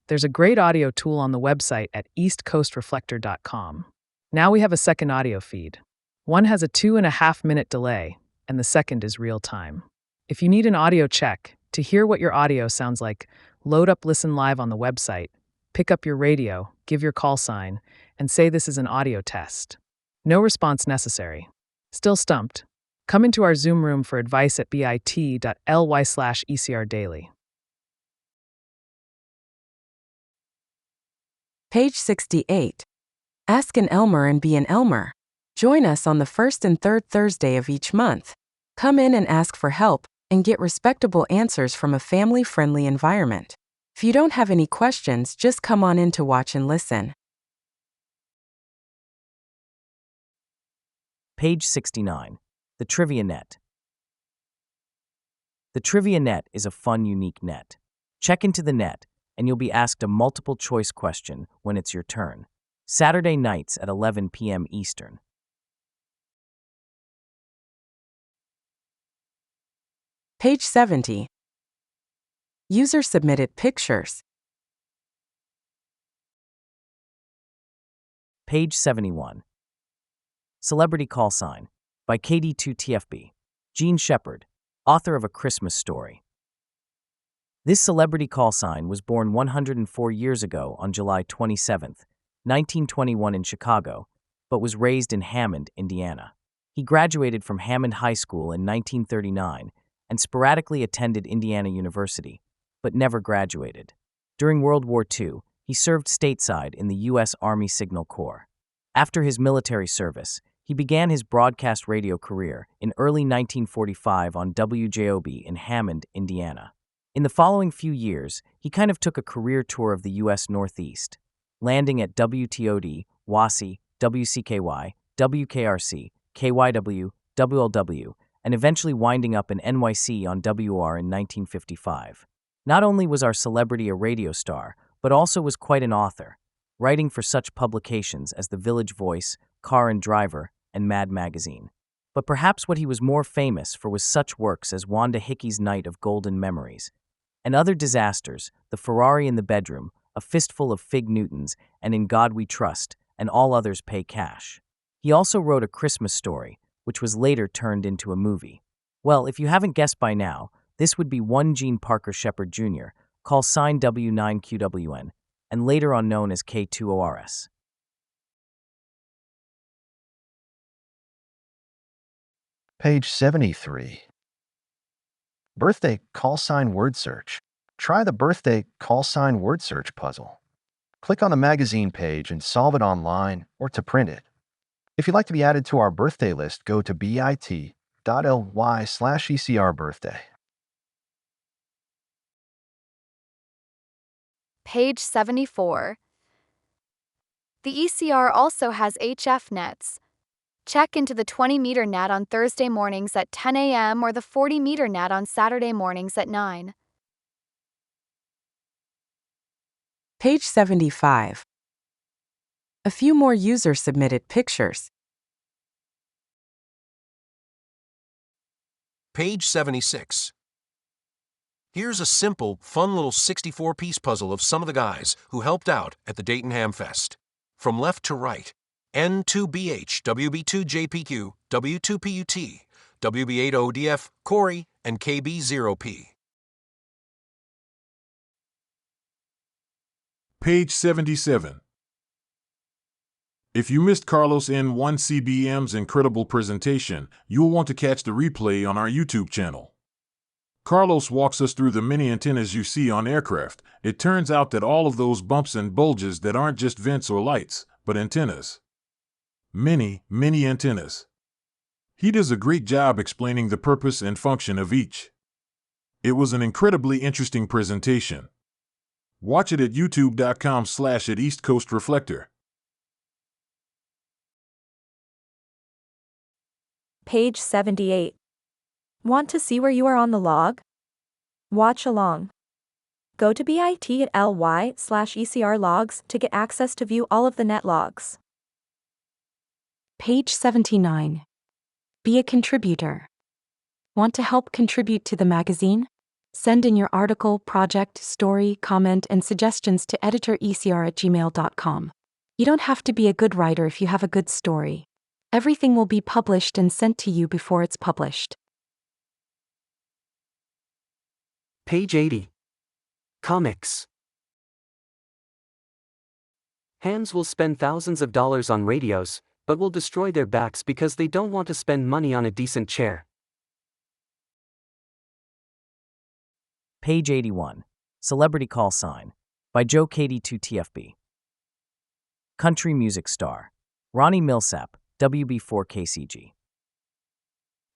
There's a great audio tool on the website at eastcoastreflector.com. Now we have a second audio feed. One has a 2.5-minute delay, and the second is real time. If you need an audio check, to hear what your audio sounds like, load up Listen Live on the website, pick up your radio, give your call sign, and say this is an audio test. No response necessary. Still stumped? Come into our Zoom room for advice at bit.ly/ECR daily. Page 68. Ask an Elmer and be an Elmer. Join us on the first and third Thursday of each month. Come in and ask for help and get respectable answers from a family-friendly environment. If you don't have any questions, just come on in to watch and listen. Page 69. The Trivia Net. The Trivia Net is a fun, unique net. Check into the net, and you'll be asked a multiple-choice question when it's your turn. Saturday nights at 11 p.m. Eastern. Page 70. User-submitted pictures. Page 71. Celebrity Call Sign by KD2TFB. Gene Shepard, author of A Christmas Story. This celebrity call sign was born 104 years ago on July 27, 1921 in Chicago, but was raised in Hammond, Indiana. He graduated from Hammond High School in 1939 and sporadically attended Indiana University, but never graduated. During World War II, he served stateside in the U.S. Army Signal Corps. After his military service, he began his broadcast radio career in early 1945 on WJOB in Hammond, Indiana. In the following few years, he kind of took a career tour of the U.S. Northeast, landing at WTOD, WASI, WCKY, WKRC, KYW, WLW, and eventually winding up in NYC on WR in 1955. Not only was our celebrity a radio star, but also was quite an author, writing for such publications as The Village Voice, Car and Driver, and Mad Magazine. But perhaps what he was more famous for was such works as Wanda Hickey's Night of Golden Memories, and other disasters, The Ferrari in the Bedroom, A Fistful of Fig Newtons, and In God We Trust, and All Others Pay Cash. He also wrote A Christmas Story, which was later turned into a movie. Well, if you haven't guessed by now, this would be one Gene Parker Shepard Jr., call sign W9QWN, and later on known as K2ORS. Page 73. Birthday call sign word search. Try the birthday call sign word search puzzle. Click on the magazine page and solve it online or to print it. If you'd like to be added to our birthday list, go to bit.ly/ECRBirthday. Page 74. The ECR also has HF nets. Check into the 20-meter net on Thursday mornings at 10 a.m. or the 40-meter net on Saturday mornings at 9. Page 75. A few more user-submitted pictures. Page 76. Here's a simple, fun little 64-piece puzzle of some of the guys who helped out at the Dayton Hamfest. From left to right, N2BH, WB2JPQ, W2PUT, WB8ODF, Corey, and KB0P. Page 77. If you missed Carlos N1CBM's incredible presentation, you'll want to catch the replay on our YouTube channel. Carlos walks us through the many antennas you see on aircraft. It turns out that all of those bumps and bulges that aren't just vents or lights, but antennas. Many, many antennas. He does a great job explaining the purpose and function of each. It was an incredibly interesting presentation. Watch it at youtube.com/at East Coast Reflector. Page 78. Want to see where you are on the log? Watch along. Go to bit.ly/ECR logs to get access to view all of the net logs. Page 79. Be a contributor. Want to help contribute to the magazine? Send in your article, project, story, comment, and suggestions to editor@ecr@gmail.com. You don't have to be a good writer if you have a good story. Everything will be published and sent to you before it's published. Page 80. Comics. Hams will spend thousands of dollars on radios, but will destroy their backs because they don't want to spend money on a decent chair. Page 81. Celebrity Call Sign by Joe KD2TFB. Country music star. Ronnie Milsap, WB4KCG.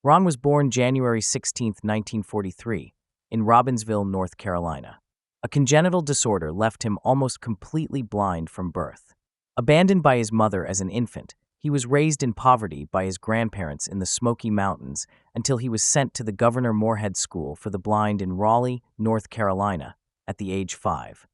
Ron was born January 16, 1943, in Robbinsville, North Carolina. A congenital disorder left him almost completely blind from birth. Abandoned by his mother as an infant, he was raised in poverty by his grandparents in the Smoky Mountains until he was sent to the Governor Moorhead School for the Blind in Raleigh, North Carolina, at the age 5.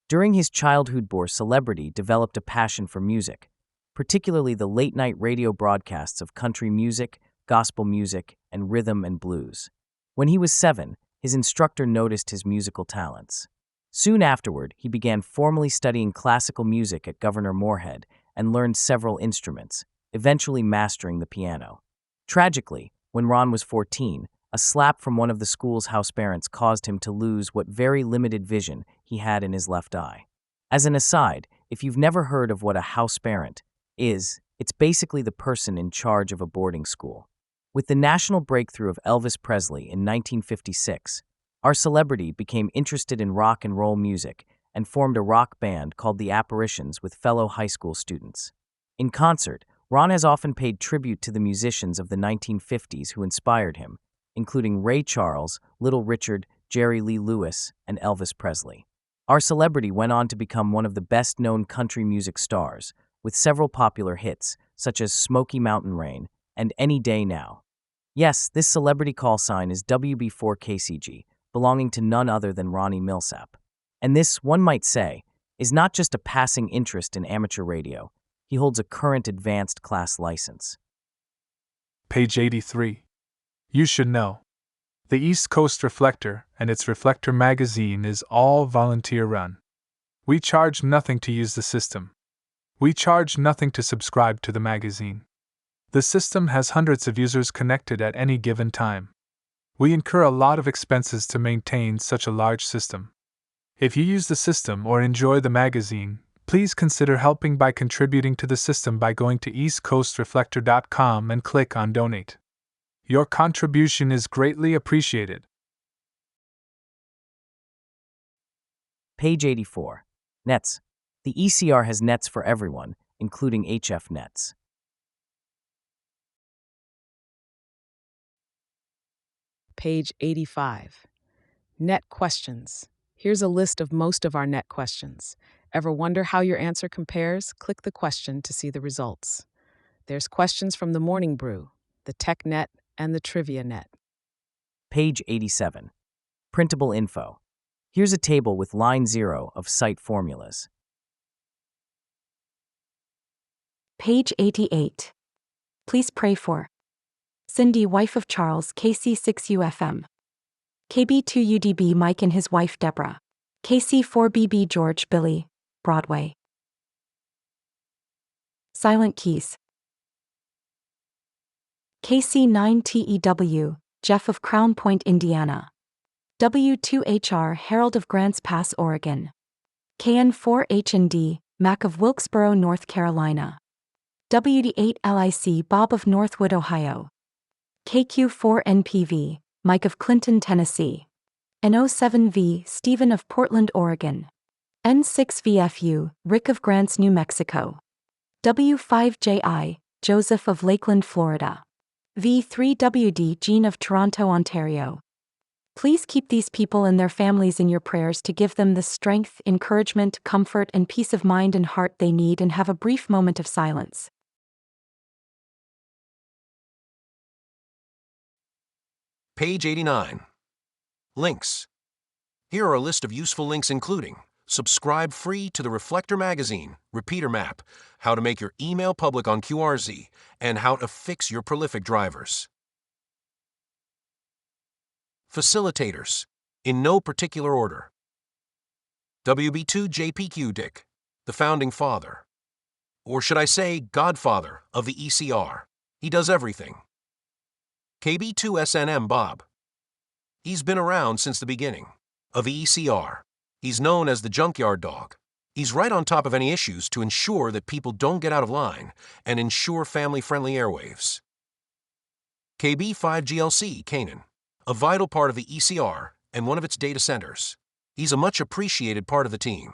During his childhood, celebrity developed a passion for music, particularly the late-night radio broadcasts of country music, gospel music, and rhythm and blues. When he was 7, his instructor noticed his musical talents. Soon afterward, he began formally studying classical music at Governor Moorhead and learned several instruments, eventually mastering the piano. Tragically, when Ron was 14, a slap from one of the school's house parents caused him to lose what very limited vision he had in his left eye. As an aside, if you've never heard of what a house parent is, it's basically the person in charge of a boarding school. With the national breakthrough of Elvis Presley in 1956, our celebrity became interested in rock and roll music and formed a rock band called The Apparitions with fellow high school students. In concert, Ron has often paid tribute to the musicians of the 1950s who inspired him, including Ray Charles, Little Richard, Jerry Lee Lewis, and Elvis Presley. Our celebrity went on to become one of the best-known country music stars, with several popular hits, such as Smoky Mountain Rain and Any Day Now. Yes, this celebrity call sign is WB4KCG, belonging to none other than Ronnie Milsap. And this, one might say, is not just a passing interest in amateur radio. He holds a current advanced class license. Page 83. You should know. The East Coast Reflector and its Reflector Magazine is all volunteer-run. We charge nothing to use the system. We charge nothing to subscribe to the magazine. The system has hundreds of users connected at any given time. We incur a lot of expenses to maintain such a large system. If you use the system or enjoy the magazine, please consider helping by contributing to the system by going to eastcoastreflector.com and click on Donate. Your contribution is greatly appreciated. Page 84. Nets. The ECR has nets for everyone, including HF nets. Page 85. Net questions. Here's a list of most of our net questions. Ever wonder how your answer compares? Click the question to see the results. There's questions from the Morning Brew, the Tech Net, and the Trivia Net. Page 87. Printable info. Here's a table with line 0 of site formulas. Page 88. Please pray for Cindy, wife of Charles, KC6UFM. KB2UDB, Mike and his wife Deborah. KC4BB, George, Billy, Broadway. Silent Keys. KC9TEW, Jeff of Crown Point, Indiana. W2HR, Harold of Grants Pass, Oregon. KN4HND, Mac of Wilkesboro, North Carolina. WD8LIC, Bob of Northwood, Ohio. KQ4NPV, Mike of Clinton, Tennessee. N07V, Stephen of Portland, Oregon. N6VFU, Rick of Grants, New Mexico. W5JI, Joseph of Lakeland, Florida. V3WD, Jean of Toronto, Ontario. Please keep these people and their families in your prayers to give them the strength, encouragement, comfort, and peace of mind and heart they need, and have a brief moment of silence. Page 89. Links. Here are a list of useful links including subscribe free to the Reflector Magazine, Repeater Map, how to make your email public on QRZ, and how to fix your prolific drivers. Facilitators, in no particular order. WB2JPQ Dick, the founding father. Or should I say godfather of the ECR. He does everything. KB2SNM Bob. He's been around since the beginning of the ECR. He's known as the junkyard dog. He's right on top of any issues to ensure that people don't get out of line and ensure family-friendly airwaves. KB5GLC Kanan, a vital part of the ECR and one of its data centers. He's a much appreciated part of the team.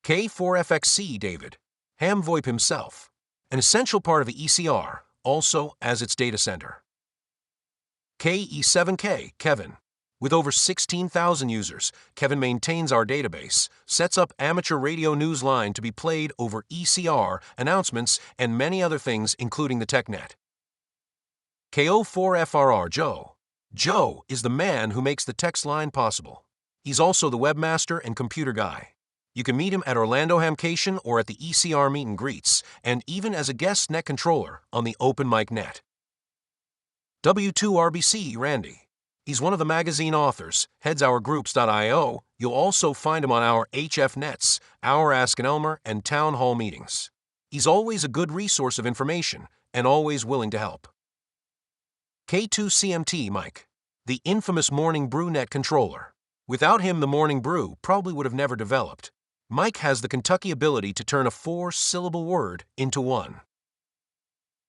K4FXC David, Ham VoIP himself, an essential part of the ECR, also as its data center. KE7K Kevin, with over 16,000 users, Kevin maintains our database, sets up amateur radio news line to be played over ECR, announcements, and many other things including the TechNet. KO4FRR Joe. Joe is the man who makes the text line possible. He's also the webmaster and computer guy. You can meet him at Orlando Hamcation or at the ECR meet and greets, and even as a guest net controller on the Open Mic Net. W2RBC Randy. He's one of the magazine authors, heads our groups.io. You'll also find him on our HF Nets, our Ask an Elmer, and town hall meetings. He's always a good resource of information and always willing to help. K2CMT Mike, the infamous Morning Brew net controller. Without him, the Morning Brew probably would have never developed. Mike has the Kentucky ability to turn a 4-syllable word into one.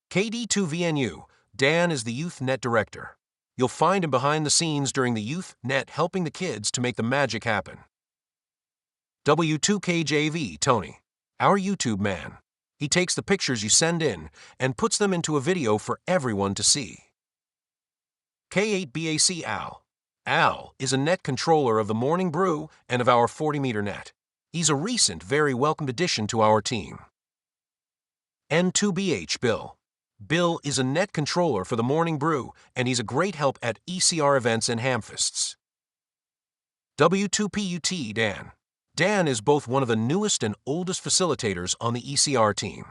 KD2VNU, Dan is the Youth Net Director. You'll find him behind the scenes during the Youth Net helping the kids to make the magic happen. W2KJV Tony, our YouTube man. He takes the pictures you send in and puts them into a video for everyone to see. K8BAC Al. Al is a net controller of the Morning Brew and of our 40-meter net. He's a recent, very welcomed addition to our team. N2BH Bill. Bill is a net controller for the Morning Brew, and he's a great help at ECR events and Hamfests. W2PUT Dan. Dan is both one of the newest and oldest facilitators on the ECR team.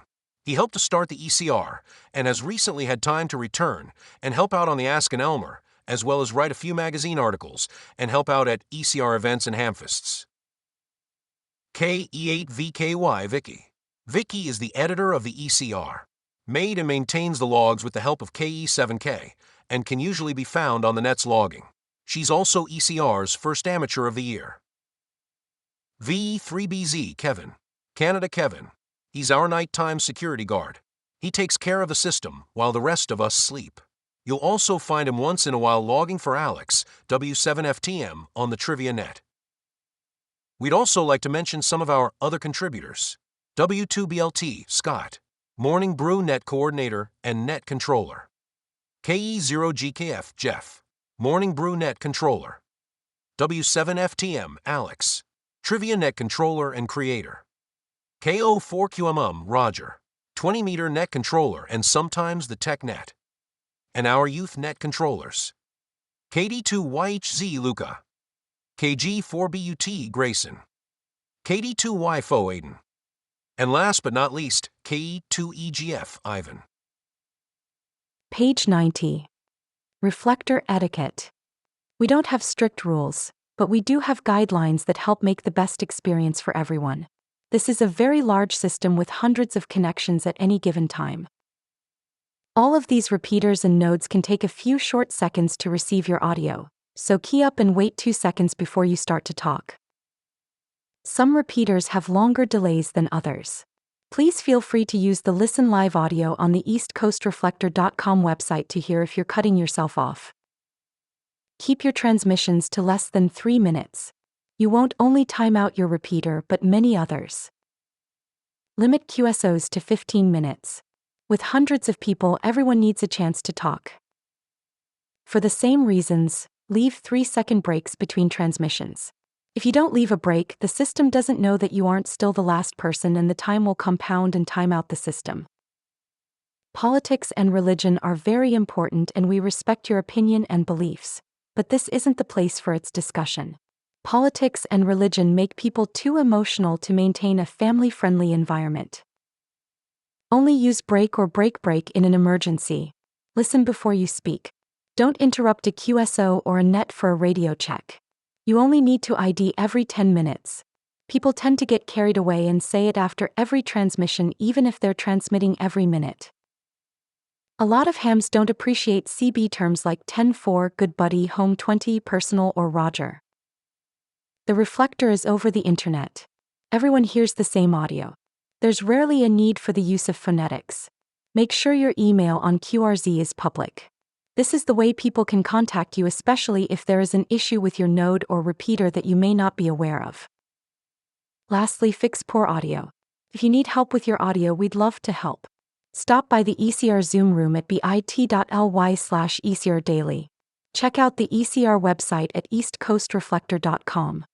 He helped to start the ECR, and has recently had time to return and help out on the Ask an Elmer, as well as write a few magazine articles and help out at ECR events and Hamfests. KE8VKY Vicky. Vicky is the editor of the ECR. Made and maintains the logs with the help of KE7K, and can usually be found on the net's logging. She's also ECR's first amateur of the year. VE3BZ Kevin. Canada Kevin. He's our nighttime security guard. He takes care of the system while the rest of us sleep. You'll also find him once in a while logging for Alex, W7FTM, on the Trivia Net. We'd also like to mention some of our other contributors. W2BLT Scott, Morning Brew Net Coordinator and Net Controller. KE0GKF Jeff, Morning Brew Net Controller. W7FTM Alex, Trivia Net Controller and Creator. KO4QMM Roger, 20-meter net controller and sometimes the Tech Net. And our youth net controllers. KD2YHZ Luca. KG4BUT Grayson. KD2YFO Aiden. And last but not least, KE2EGF Ivan. Page 90. Reflector Etiquette. We don't have strict rules, but we do have guidelines that help make the best experience for everyone. This is a very large system with hundreds of connections at any given time. All of these repeaters and nodes can take a few short seconds to receive your audio, so key up and wait 2 seconds before you start to talk. Some repeaters have longer delays than others. Please feel free to use the Listen Live audio on the eastcoastreflector.com website to hear if you're cutting yourself off. Keep your transmissions to less than 3 minutes. You won't only time out your repeater but many others. Limit QSOs to 15 minutes. With hundreds of people, everyone needs a chance to talk. For the same reasons, leave 3-second breaks between transmissions. If you don't leave a break, the system doesn't know that you aren't still the last person and the time will compound and time out the system. Politics and religion are very important and we respect your opinion and beliefs, but this isn't the place for its discussion. Politics and religion make people too emotional to maintain a family-friendly environment. Only use break or break in an emergency. Listen before you speak. Don't interrupt a QSO or a net for a radio check. You only need to ID every 10 minutes. People tend to get carried away and say it after every transmission even if they're transmitting every minute. A lot of hams don't appreciate CB terms like 10-4, good buddy, home 20, personal, or Roger. The reflector is over the internet. Everyone hears the same audio. There's rarely a need for the use of phonetics. Make sure your email on QRZ is public. This is the way people can contact you, especially if there is an issue with your node or repeater that you may not be aware of. Lastly, fix poor audio. If you need help with your audio, we'd love to help. Stop by the ECR Zoom room at bit.ly/ECR daily. Check out the ECR website at eastcoastreflector.com.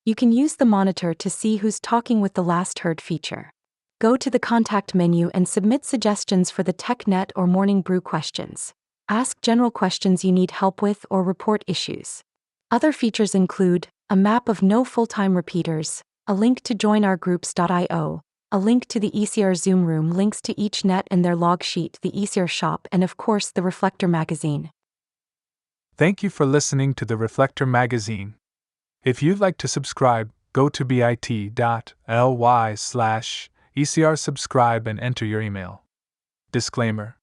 You can use the monitor to see who's talking with the last heard feature. Go to the contact menu and submit suggestions for the TechNet or Morning Brew questions. Ask general questions you need help with or report issues. Other features include a map of no full-time repeaters, a link to join our groups.io, a link to the ECR Zoom room, links to each net and their log sheet, the ECR shop, and of course the Reflector Magazine. Thank you for listening to the Reflector Magazine. If you'd like to subscribe, go to bit.ly/ECR subscribe and enter your email. Disclaimer: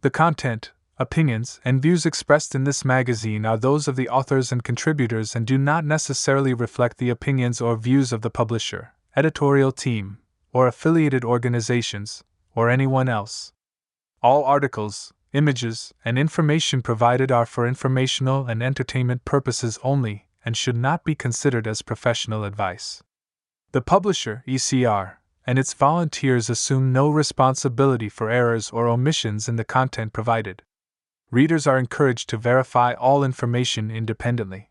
the content, opinions, and views expressed in this magazine are those of the authors and contributors and do not necessarily reflect the opinions or views of the publisher, editorial team, or affiliated organizations, or anyone else. All articles, images, and information provided are for informational and entertainment purposes only and should not be considered as professional advice. The publisher, ECR, and its volunteers assume no responsibility for errors or omissions in the content provided. Readers are encouraged to verify all information independently.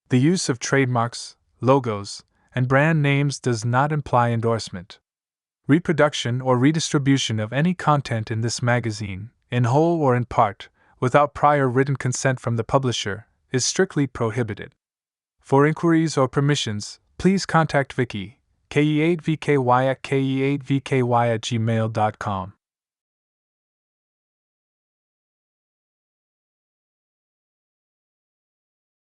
The use of trademarks, logos, and brand names does not imply endorsement. Reproduction or redistribution of any content in this magazine, in whole or in part, without prior written consent from the publisher, is strictly prohibited. For inquiries or permissions, please contact Vicky, ke8vky at ke8vky@gmail.com.